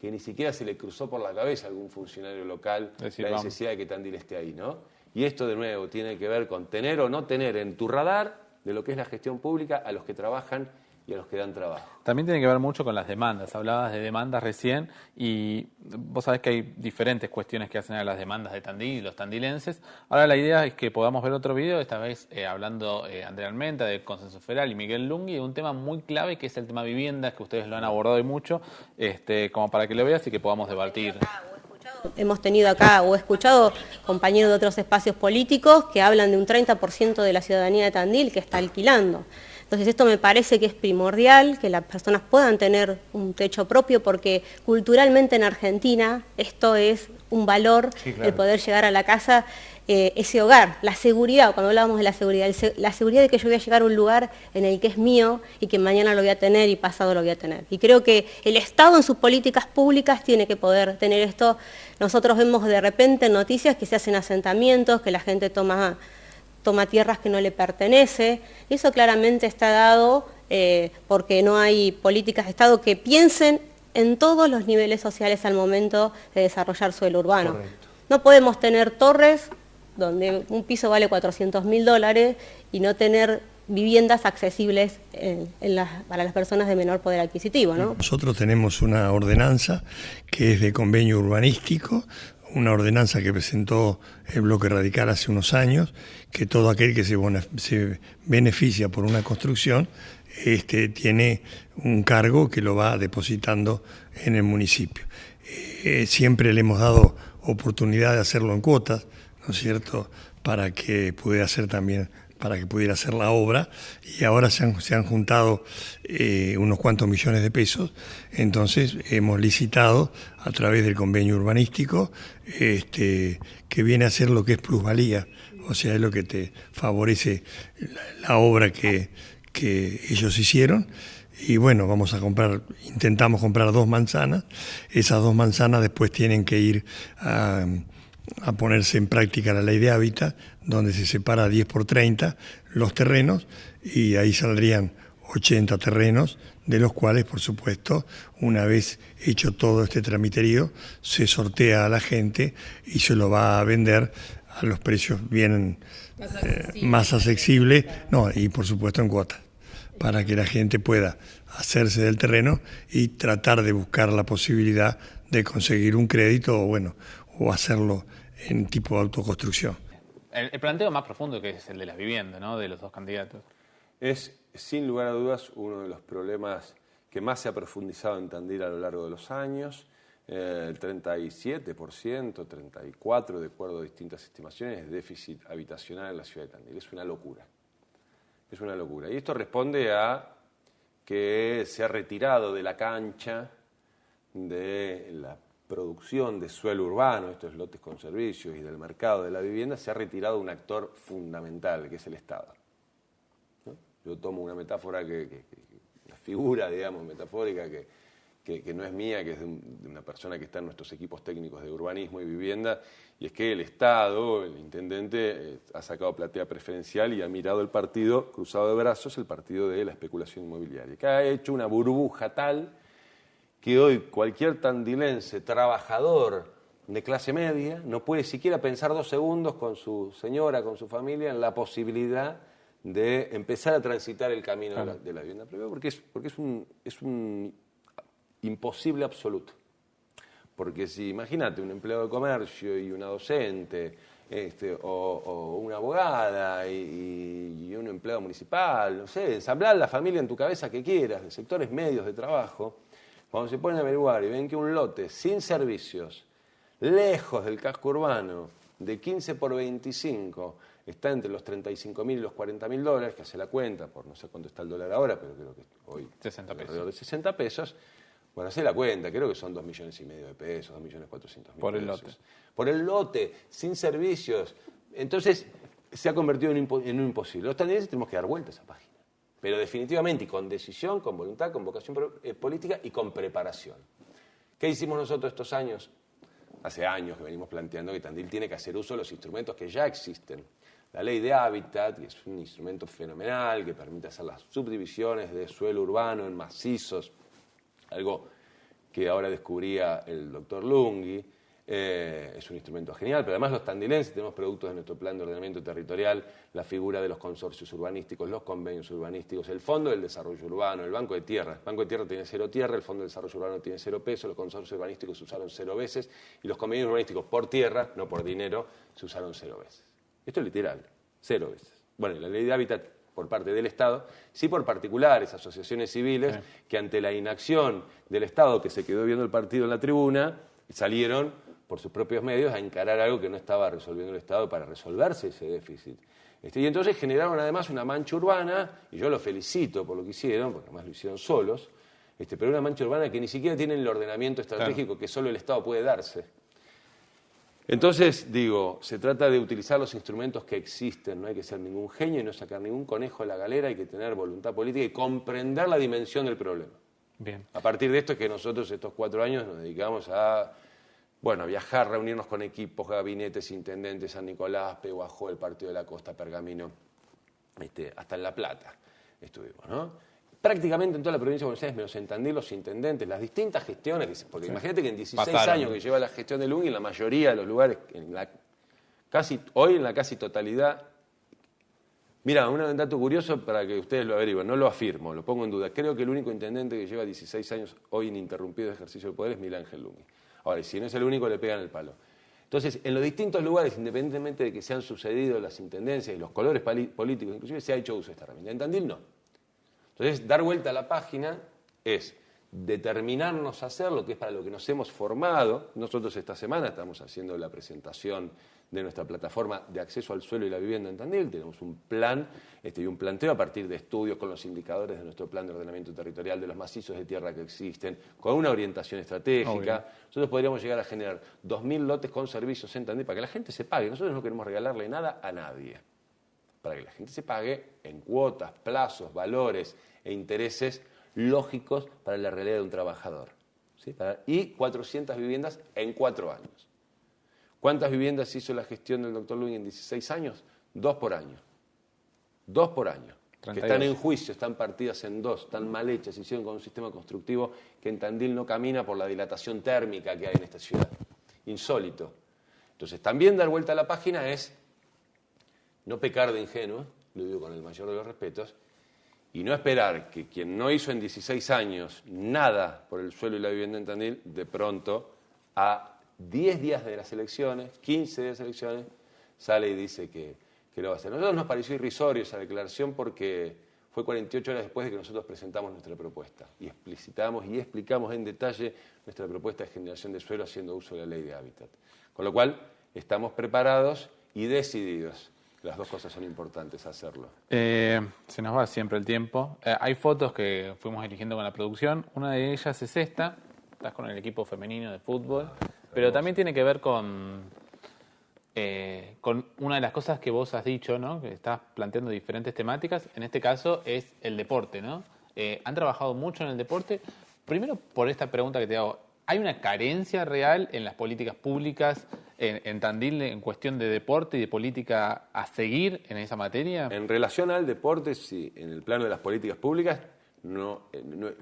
que ni siquiera se le cruzó por la cabeza a algún funcionario local la necesidad de que Tandil esté ahí, ¿no? Y esto, de nuevo, tiene que ver con tener o no tener en tu radar de lo que es la gestión pública a los que trabajan y a los que dan trabajo. También tiene que ver mucho con las demandas. Hablabas de demandas recién y vos sabés que hay diferentes cuestiones que hacen a las demandas de Tandil y los tandilenses. Ahora la idea es que podamos ver otro video, esta vez hablando Andrea Almenta del Consenso Federal y Miguel Lunghi, de un tema muy clave que es el tema viviendas, que ustedes lo han abordado y mucho, como para que lo veas y que podamos debatir. Hemos tenido acá o escuchado compañeros de otros espacios políticos que hablan de un 30% de la ciudadanía de Tandil que está alquilando. Entonces esto me parece que es primordial, que las personas puedan tener un techo propio, porque culturalmente en Argentina esto es un valor, sí, claro, el poder llegar a la casa, ese hogar, la seguridad, cuando hablábamos de la seguridad de que yo voy a llegar a un lugar en el que es mío y que mañana lo voy a tener y pasado lo voy a tener. Y creo que el Estado en sus políticas públicas tiene que poder tener esto. Nosotros vemos de repente en noticias que se hacen asentamientos, que la gente toma tierras que no le pertenece. Eso claramente está dado porque no hay políticas de Estado que piensen en todos los niveles sociales al momento de desarrollar suelo urbano. Correcto. No podemos tener torres donde un piso vale $400.000 y no tener viviendas accesibles para las personas de menor poder adquisitivo, ¿no? Nosotros tenemos una ordenanza que es de convenio urbanístico, una ordenanza que presentó el Bloque Radical hace unos años, que todo aquel que se beneficia por una construcción tiene un cargo que lo va depositando en el municipio. Siempre le hemos dado oportunidad de hacerlo en cuotas, ¿no es cierto?, para que pudiera hacer la obra, y ahora se han juntado unos cuantos millones de pesos. Entonces hemos licitado a través del convenio urbanístico que viene a ser lo que es plusvalía, o sea, es lo que te favorece la obra que ellos hicieron. Y bueno, intentamos comprar 2 manzanas. Esas 2 manzanas después tienen que ir a ponerse en práctica la ley de hábitat, donde se separa 10 por 30 los terrenos, y ahí saldrían 80 terrenos, de los cuales, por supuesto, una vez hecho todo este tramiterío, se sortea a la gente y se lo va a vender a los precios bien más accesibles, y por supuesto en cuotas, para que la gente pueda hacerse del terreno y tratar de buscar la posibilidad de conseguir un crédito o hacerlo en tipo de autoconstrucción. El planteo más profundo, que es el de la vivienda, ¿no?, de los dos candidatos. Es, sin lugar a dudas, uno de los problemas que más se ha profundizado en Tandil a lo largo de los años. El 37%, 34%, de acuerdo a distintas estimaciones, es déficit habitacional en la ciudad de Tandil. Es una locura. Es una locura. Y esto responde a que se ha retirado de la cancha de la producción de suelo urbano, estos lotes con servicios, y del mercado de la vivienda, se ha retirado un actor fundamental, que es el Estado, ¿no? Yo tomo una metáfora una figura, digamos, metafórica que no es mía, que es de una persona que está en nuestros equipos técnicos de urbanismo y vivienda, y es que el Estado, el intendente, ha sacado platea preferencial y ha mirado el partido cruzado de brazos, el partido de la especulación inmobiliaria, que ha hecho una burbuja tal que hoy cualquier tandilense trabajador de clase media no puede siquiera pensar 2 segundos con su señora, con su familia, en la posibilidad de empezar a transitar el camino de la vivienda privada, porque es un imposible absoluto. Porque si, imagínate, un empleado de comercio y una docente, o una abogada y un empleado municipal, no sé, ensamblar la familia en tu cabeza que quieras, de sectores medios de trabajo, cuando se ponen a averiguar y ven que un lote sin servicios, lejos del casco urbano, de 15 por 25, está entre los $35.000 y los $40.000, que hace la cuenta, por no sé cuánto está el dólar ahora, pero creo que hoy 60 pesos. Alrededor de 60 pesos, bueno, hace la cuenta, creo que son 2,5 millones de pesos, 2.400.000 por pesos. el lote. Por el lote, sin servicios, Entonces, se ha convertido en un imposible. Los tandilenses tenemos que dar vuelta a esa página. Pero definitivamente, y con decisión, con voluntad, con vocación política y con preparación. ¿Qué hicimos nosotros estos años? Hace años que venimos planteando que Tandil tiene que hacer uso de los instrumentos que ya existen. La ley de hábitat, que es un instrumento fenomenal que permite hacer las subdivisiones de suelo urbano en macizos, algo que ahora descubría el doctor Lunghi. Es un instrumento genial, pero además los tandilenses tenemos productos de nuestro plan de ordenamiento territorial, la figura de los consorcios urbanísticos, los convenios urbanísticos, el Fondo del Desarrollo Urbano, el Banco de Tierra. El Banco de Tierra tiene 0 tierra, el Fondo del Desarrollo Urbano tiene 0 pesos, los consorcios urbanísticos se usaron 0 veces y los convenios urbanísticos por tierra, no por dinero, se usaron 0 veces. Esto es literal, 0 veces. Bueno, y la ley de hábitat por parte del Estado, sí por particulares, asociaciones civiles, que ante la inacción del Estado, que se quedó viendo el partido en la tribuna, salieron por sus propios medios a encarar algo que no estaba resolviendo el Estado para resolverse ese déficit. Y entonces generaron además una mancha urbana, y yo los felicito por lo que hicieron, porque además lo hicieron solos, pero una mancha urbana que ni siquiera tiene el ordenamiento estratégico que solo el Estado puede darse. Entonces, digo, se trata de utilizar los instrumentos que existen, no hay que ser ningún genio y no sacar ningún conejo de la galera, hay que tener voluntad política y comprender la dimensión del problema. Bien. A partir de esto es que nosotros estos 4 años nos dedicamos a viajar, reunirnos con equipos, gabinetes, intendentes, San Nicolás, Pehuajó, el Partido de la Costa, Pergamino, hasta en La Plata estuvimos, ¿no? Prácticamente en toda la provincia de Buenos Aires, menos en Tandil, los intendentes, las distintas gestiones, porque imagínate que en 16 años que lleva la gestión de Lunghi, en la mayoría de los lugares, hoy en la casi totalidad. Mira, un dato curioso para que ustedes lo averigüen, no lo afirmo, lo pongo en duda. Creo que el único intendente que lleva 16 años hoy ininterrumpido de ejercicio del poder es Miguel Ángel Lunghi. Ahora, y si no es el único, le pegan el palo. Entonces, en los distintos lugares, independientemente de que se han sucedido las intendencias y los colores políticos, inclusive se ha hecho uso de esta herramienta. En Tandil no. Entonces, dar vuelta a la página es determinarnos a hacer lo que es para lo que nos hemos formado. Nosotros esta semana estamos haciendo la presentación de nuestra plataforma de acceso al suelo y la vivienda en Tandil. Tenemos un plan y un planteo a partir de estudios con los indicadores de nuestro plan de ordenamiento territorial, de los macizos de tierra que existen, con una orientación estratégica. Nosotros podríamos llegar a generar 2.000 lotes con servicios en Tandil para que la gente se pague. Nosotros no queremos regalarle nada a nadie. Para que la gente se pague en cuotas, plazos, valores e intereses lógicos para la realidad de un trabajador. ¿Sí? Y 400 viviendas en 4 años. ¿Cuántas viviendas hizo la gestión del doctor Lunghi en 16 años? 2 por año. 2 por año. 32. Que están en juicio, están partidas en 2, están mal hechas, hicieron con un sistema constructivo que en Tandil no camina por la dilatación térmica que hay en esta ciudad. Insólito. Entonces, también dar vuelta a la página es no pecar de ingenuo, lo digo con el mayor de los respetos, y no esperar que quien no hizo en 16 años nada por el suelo y la vivienda en Tandil, de pronto, a 10 días de las elecciones, 15 días de las elecciones, sale y dice que lo va a hacer. A nosotros nos pareció irrisorio esa declaración porque fue 48 horas después de que nosotros presentamos nuestra propuesta y explicitamos y explicamos en detalle nuestra propuesta de generación de suelo haciendo uso de la ley de hábitat. Con lo cual, estamos preparados y decididos. Las dos cosas son importantes hacerlo. Se nos va siempre el tiempo. Hay fotos que fuimos eligiendo con la producción. Una de ellas es esta. Estás con el equipo femenino de fútbol. Pero también tiene que ver con una de las cosas que vos has dicho, ¿no? Que estás planteando diferentes temáticas. En este caso es el deporte, ¿no? Han trabajado mucho en el deporte. Primero, por esta pregunta que te hago. ¿Hay una carencia real en las políticas públicas en Tandil en cuestión de deporte y de política a seguir en esa materia? En relación al deporte, sí. En el plano de las políticas públicas, no,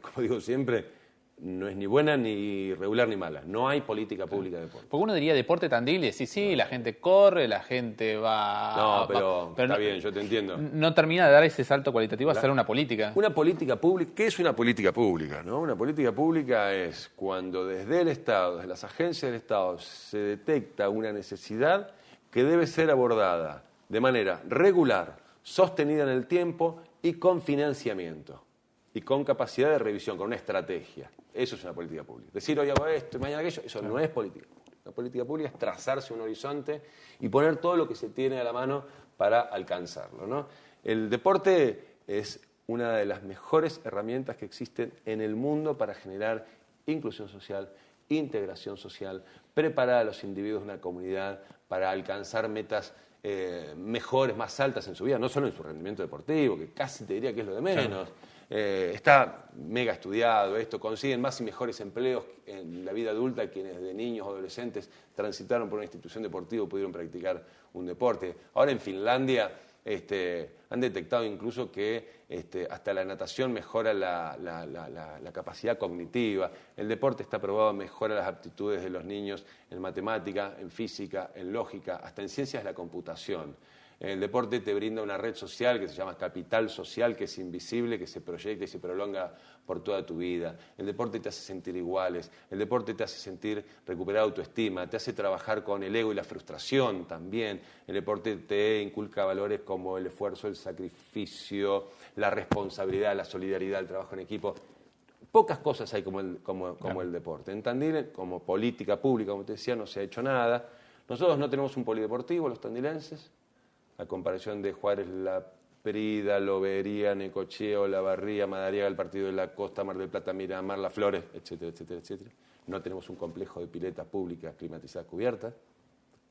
como digo siempre, no es ni buena, ni regular, ni mala. No hay política pública de deporte. Porque uno diría deporte Tandil y sí, la gente corre, la gente va... No, pero está bien, yo te entiendo. No termina de dar ese salto cualitativo a hacer una política. Una política pública, ¿qué es una política pública? ¿No? Una política pública es cuando desde el Estado, desde las agencias del Estado, se detecta una necesidad que debe ser abordada de manera regular, sostenida en el tiempo y con financiamiento. Y con capacidad de revisión, con una estrategia. Eso es una política pública. Decir hoy hago esto y mañana aquello, eso no es política pública. La política pública es trazarse un horizonte y poner todo lo que se tiene a la mano para alcanzarlo, ¿no? El deporte es una de las mejores herramientas que existen en el mundo para generar inclusión social, integración social, preparar a los individuos de una comunidad para alcanzar metas mejores, más altas en su vida, no solo en su rendimiento deportivo, que casi te diría que es lo de menos. Está mega estudiado esto, consiguen más y mejores empleos en la vida adulta quienes de niños o adolescentes transitaron por una institución deportiva o pudieron practicar un deporte. Ahora en Finlandia han detectado incluso que hasta la natación mejora la capacidad cognitiva. El deporte está probado, mejora las aptitudes de los niños en matemática, en física, en lógica, hasta en ciencias de la computación. El deporte te brinda una red social que se llama capital social, que es invisible, que se proyecta y se prolonga por toda tu vida. El deporte te hace sentir iguales, el deporte te hace sentir recuperar autoestima, te hace trabajar con el ego y la frustración también. El deporte te inculca valores como el esfuerzo, el sacrificio, la responsabilidad, la solidaridad, el trabajo en equipo. Pocas cosas hay como el deporte. En Tandil, como política pública, como te decía, no se ha hecho nada. Nosotros no tenemos un polideportivo, los tandilenses. A comparación de Juárez, La Perida, Lobería, Necochea, Olavarría, Madariaga, el Partido de la Costa, Mar del Plata, Miramar, Las Flores, etcétera, etcétera, etcétera. No tenemos un complejo de piletas públicas climatizadas cubiertas.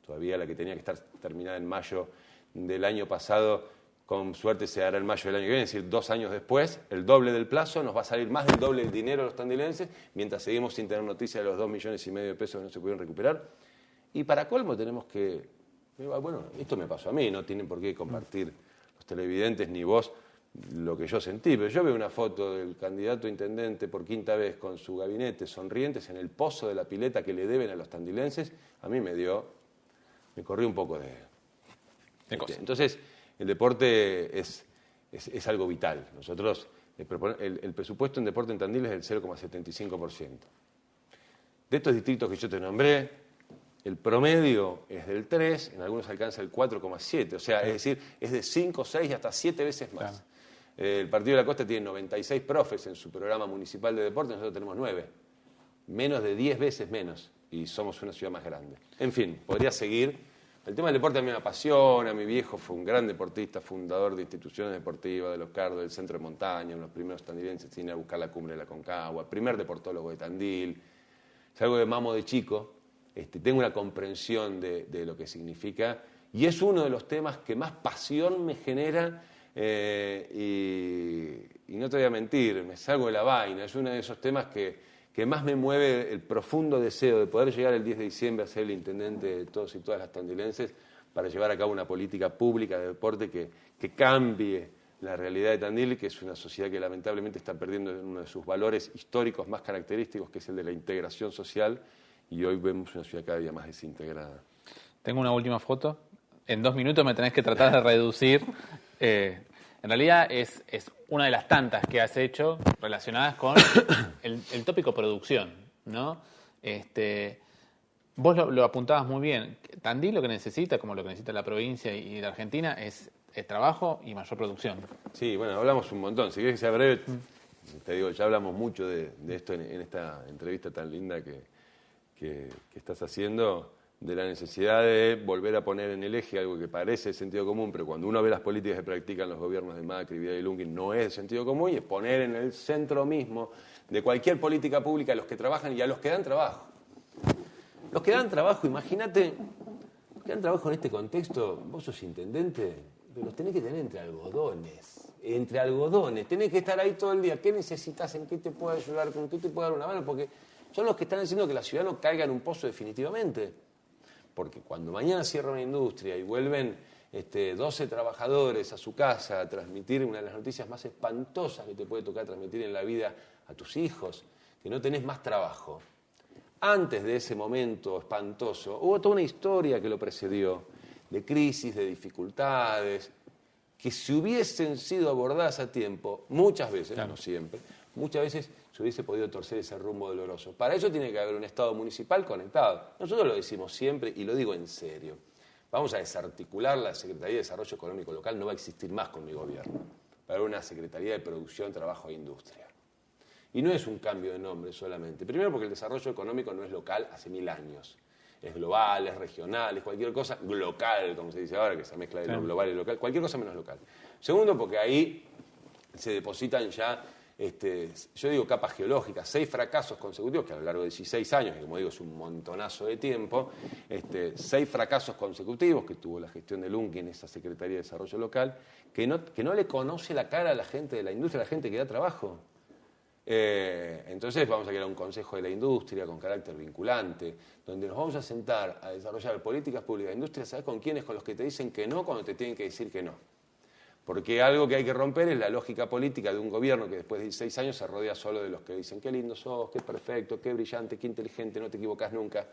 Todavía la que tenía que estar terminada en mayo del año pasado, con suerte se hará en mayo del año que viene, es decir, 2 años después, el doble del plazo, nos va a salir más del doble del dinero a los tandilenses, mientras seguimos sin tener noticia de los 2,5 millones de pesos que no se pudieron recuperar. Y para colmo tenemos que... Bueno, esto me pasó a mí, no tienen por qué compartir los televidentes ni vos lo que yo sentí, pero yo veo una foto del candidato a intendente por 5ª vez con su gabinete sonrientes en el pozo de la pileta que le deben a los tandilenses, a mí me corrió un poco de cosa. Entonces, el deporte es algo vital. Nosotros, el presupuesto en deporte en Tandil es del 0,75%. De estos distritos que yo te nombré, el promedio es del 3, en algunos alcanza el 4,7, o sea, es decir, es de 5, 6 y hasta 7 veces más. Claro. El Partido de la Costa tiene 96 profes en su programa municipal de deporte, nosotros tenemos 9. Menos de 10 veces menos, y somos una ciudad más grande. En fin, podría seguir. El tema del deporte a mí me apasiona, mi viejo fue un gran deportista, fundador de instituciones deportivas, de los Cardos, del Centro de Montaña, uno de los primeros tandilenses sin ir a buscar la cumbre de la Concagua, primer deportólogo de Tandil. Es algo que mamo de chico. Tengo una comprensión de lo que significa y es uno de los temas que más pasión me genera y no te voy a mentir, me salgo de la vaina, es uno de esos temas que más me mueve el profundo deseo de poder llegar el 10 de diciembre a ser el intendente de todos y todas las tandilenses para llevar a cabo una política pública de deporte que cambie la realidad de Tandil, que es una sociedad que lamentablemente está perdiendo uno de sus valores históricos más característicos, que es el de la integración social. Y hoy vemos una ciudad cada día más desintegrada. Tengo una última foto. En 2 minutos me tenés que tratar de reducir. En realidad es una de las tantas que has hecho relacionadas con el tópico producción, ¿no? Vos lo apuntabas muy bien. Tandil lo que necesita, como lo que necesita la provincia y la Argentina, es trabajo y mayor producción. Sí, bueno, hablamos un montón. Si querés que sea breve, te digo, ya hablamos mucho de esto en esta entrevista tan linda que estás haciendo, de la necesidad de volver a poner en el eje algo que parece de sentido común, pero cuando uno ve las políticas que practican los gobiernos de Macri, Vidal y Lungin, no es de sentido común, y es poner en el centro mismo de cualquier política pública a los que trabajan y a los que dan trabajo. Los que dan trabajo, imagínate, los que dan trabajo en este contexto, vos sos intendente, pero los tenés que tener entre algodones, tenés que estar ahí todo el día. ¿Qué necesitas? ¿En qué te puedo ayudar? ¿Con qué te puedo dar una mano? Porque son los que están haciendo que la ciudad no caiga en un pozo definitivamente. Porque cuando mañana cierra una industria y vuelven 12 trabajadores a su casa a transmitir una de las noticias más espantosas que te puede tocar transmitir en la vida a tus hijos, que no tenés más trabajo. Antes de ese momento espantoso, hubo toda una historia que lo precedió, de crisis, de dificultades, que si hubiesen sido abordadas a tiempo, muchas veces, claro, no siempre, muchas veces se hubiese podido torcer ese rumbo doloroso. Para eso tiene que haber un Estado municipal conectado. Nosotros lo decimos siempre y lo digo en serio. Vamos a desarticular la Secretaría de Desarrollo Económico Local, no va a existir más con mi gobierno. Va a haber una Secretaría de Producción, Trabajo e Industria. Y no es un cambio de nombre solamente. Primero porque el desarrollo económico no es local hace 1000 años. Es global, es regional, es cualquier cosa local, como se dice ahora, que se mezcla de lo global y local, cualquier cosa menos local. Segundo porque ahí se depositan ya yo digo capas geológicas, 6 fracasos consecutivos, que a lo largo de 16 años, que como digo es un montonazo de tiempo, 6 fracasos consecutivos que tuvo la gestión de Lungi en esa Secretaría de Desarrollo Local, que no le conoce la cara a la gente de la industria, a la gente que da trabajo. Entonces vamos a crear un Consejo de la Industria con carácter vinculante, donde nos vamos a sentar a desarrollar políticas públicas de industria, ¿sabes con quiénes? Con los que te dicen que no cuando te tienen que decir que no. Porque algo que hay que romper es la lógica política de un gobierno que después de 16 años se rodea solo de los que dicen qué lindo sos, qué perfecto, qué brillante, qué inteligente, no te equivocás nunca.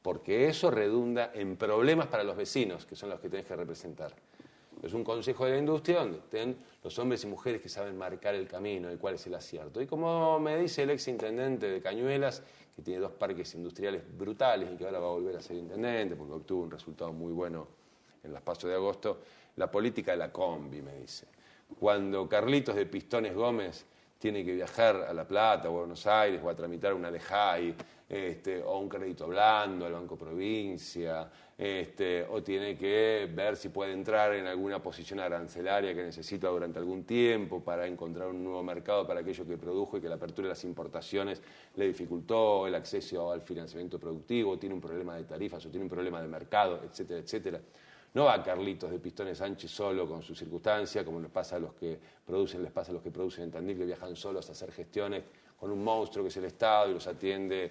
Porque eso redunda en problemas para los vecinos, que son los que tenés que representar. Es un consejo de la industria donde estén los hombres y mujeres que saben marcar el camino de cuál es el acierto. Y como me dice el ex intendente de Cañuelas, que tiene 2 parques industriales brutales y que ahora va a volver a ser intendente porque obtuvo un resultado muy bueno en las PASO de agosto, la política de la combi, me dice. Cuando Carlitos de Pistones Gómez tiene que viajar a La Plata o a Buenos Aires o a tramitar una LEJAI, o un crédito blando al Banco Provincia, o tiene que ver si puede entrar en alguna posición arancelaria que necesita durante algún tiempo para encontrar un nuevo mercado para aquello que produjo y que la apertura de las importaciones le dificultó el acceso al financiamiento productivo, tiene un problema de tarifas o tiene un problema de mercado, etcétera, etcétera. No va Carlitos de Pistones Sánchez solo con su circunstancia, como les pasa a los que producen en Tandil, que viajan solos a hacer gestiones con un monstruo que es el Estado y los atiende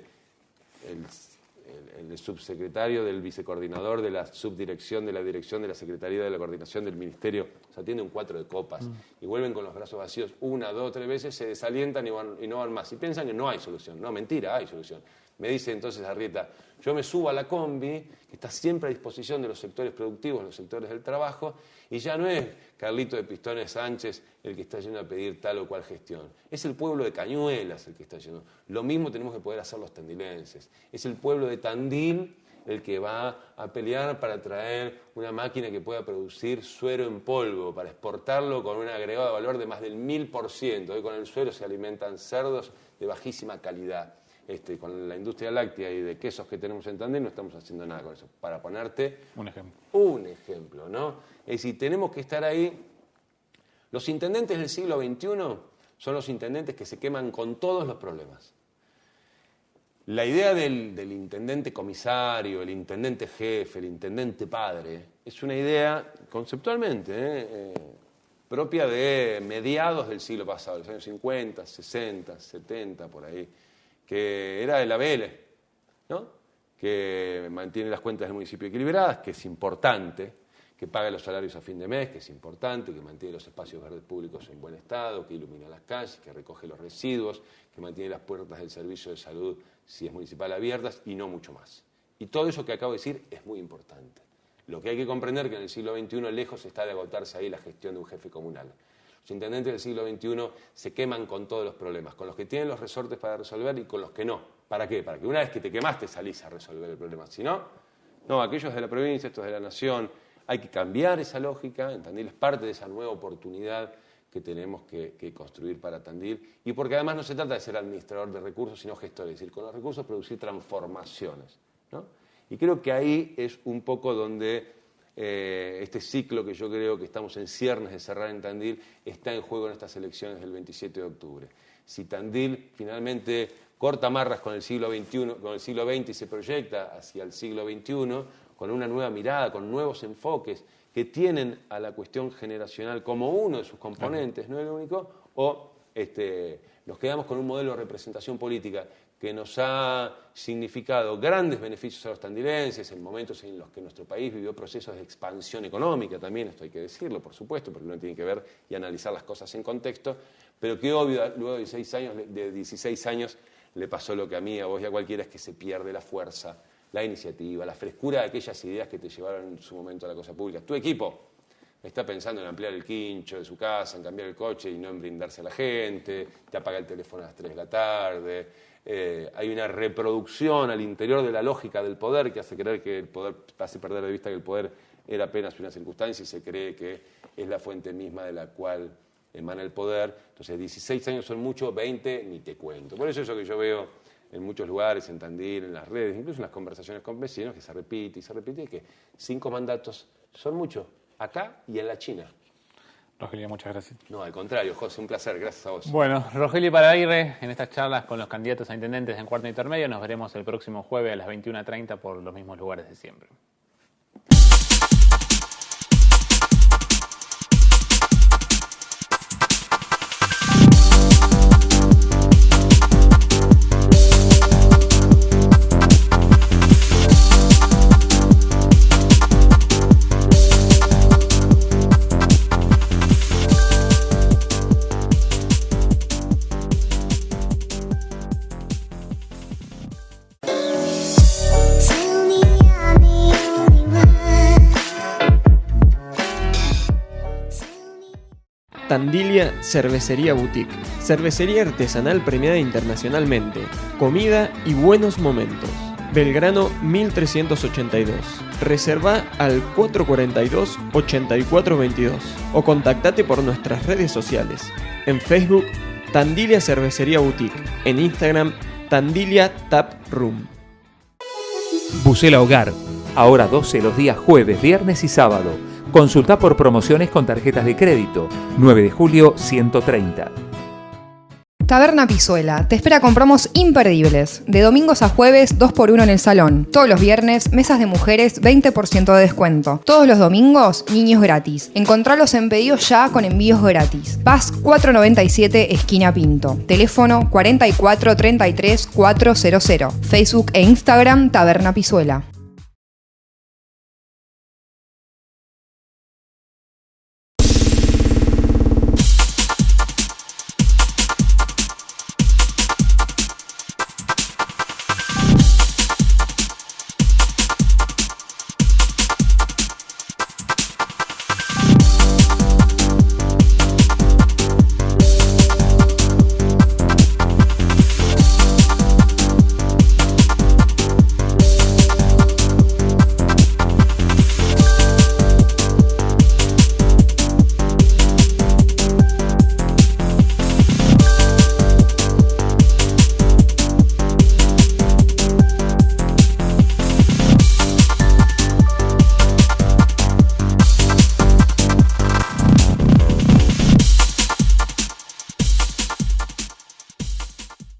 el subsecretario del vicecoordinador de la subdirección de la dirección de la Secretaría de la Coordinación del Ministerio. Se atiende un 4 de copas y vuelven con los brazos vacíos 1, 2, 3 veces, se desalientan y no van más. Y piensan que no hay solución. No, mentira, hay solución. Me dice entonces Arrieta, yo me subo a la combi, que está siempre a disposición de los sectores productivos, los sectores del trabajo, y ya no es Carlito de Pistones Sánchez el que está yendo a pedir tal o cual gestión. Es el pueblo de Cañuelas el que está yendo. Lo mismo tenemos que poder hacer los tandilenses. Es el pueblo de Tandil el que va a pelear para traer una máquina que pueda producir suero en polvo, para exportarlo con un agregado de valor de más del 1000%. Hoy con el suero se alimentan cerdos de bajísima calidad. Con la industria láctea y de quesos que tenemos en Tandil no estamos haciendo nada con eso. Para ponerte un ejemplo, ¿no? Es decir, tenemos que estar ahí. Los intendentes del siglo XXI son los intendentes que se queman con todos los problemas. La idea del intendente comisario, el intendente jefe, el intendente padre, es una idea conceptualmente propia de mediados del siglo pasado, los años 50, 60, 70, por ahí, que era de la BL, ¿no? Que mantiene las cuentas del municipio equilibradas, que es importante, que paga los salarios a fin de mes, que es importante, que mantiene los espacios verdes públicos en buen estado, que ilumina las calles, que recoge los residuos, que mantiene las puertas del servicio de salud, si es municipal, abiertas, y no mucho más. Y todo eso que acabo de decir es muy importante. Lo que hay que comprender es que en el siglo XXI lejos está de agotarse ahí la gestión de un jefe comunal. Los intendentes del siglo XXI se queman con todos los problemas, con los que tienen los resortes para resolver y con los que no. ¿Para qué? Para que una vez que te quemaste salís a resolver el problema. Si no, aquellos de la provincia, estos de la nación, hay que cambiar esa lógica. En Tandil es parte de esa nueva oportunidad que tenemos que construir para Tandil. Y porque además no se trata de ser administrador de recursos, sino gestor, es decir, con los recursos producir transformaciones, ¿no? Y creo que ahí es un poco donde este ciclo que yo creo que estamos en ciernes de cerrar en Tandil está en juego en estas elecciones del 27 de octubre. Si Tandil finalmente corta amarras con el siglo XXI, con el siglo XX y se proyecta hacia el siglo XXI con una nueva mirada, con nuevos enfoques que tienen a la cuestión generacional como uno de sus componentes, no el único, o nos quedamos con un modelo de representación política que nos ha significado grandes beneficios a los tandilenses en momentos en los que nuestro país vivió procesos de expansión económica también, esto hay que decirlo, por supuesto, porque uno tiene que ver y analizar las cosas en contexto, pero que obvio, luego de 16 años le pasó lo que a mí, a vos y a cualquiera, es que se pierde la fuerza, la iniciativa, la frescura de aquellas ideas que te llevaron en su momento a la cosa pública. Tu equipo está pensando en ampliar el quincho de su casa, en cambiar el coche y no en brindarse a la gente, te apaga el teléfono a las 3 de la tarde. Hay una reproducción al interior de la lógica del poder que hace creer que el poder, hace perder de vista que el poder era apenas una circunstancia y se cree que es la fuente misma de la cual emana el poder. Entonces 16 años son mucho, 20 ni te cuento. Por eso que yo veo en muchos lugares, en Tandil, en las redes, incluso en las conversaciones con vecinos, que se repite y que 5 mandatos son mucho, acá y en la China. Rogelio, muchas gracias. No, al contrario, José, un placer, gracias a vos. Bueno, Rogelio Paraguirre, en estas charlas con los candidatos a intendentes en cuarto intermedio, nos veremos el próximo jueves a las 21:30 por los mismos lugares de siempre. Tandilia Cervecería Boutique, cervecería artesanal premiada internacionalmente, comida y buenos momentos. Belgrano 1382. Reserva al 442-8422 o contactate por nuestras redes sociales. En Facebook, Tandilia Cervecería Boutique. En Instagram, Tandilia Tap Room. Bucela Hogar, ahora 12 los días jueves, viernes y sábado. Consulta por promociones con tarjetas de crédito. 9 de julio 130. Taberna Pizuela te espera con promos imperdibles. De domingos a jueves, 2x1 en el salón. Todos los viernes, mesas de mujeres, 20% de descuento. Todos los domingos, niños gratis. Encontralos en pedidos ya con envíos gratis. Paz 497, esquina Pinto. Teléfono 44 33 400. Facebook e Instagram Taberna Pizuela.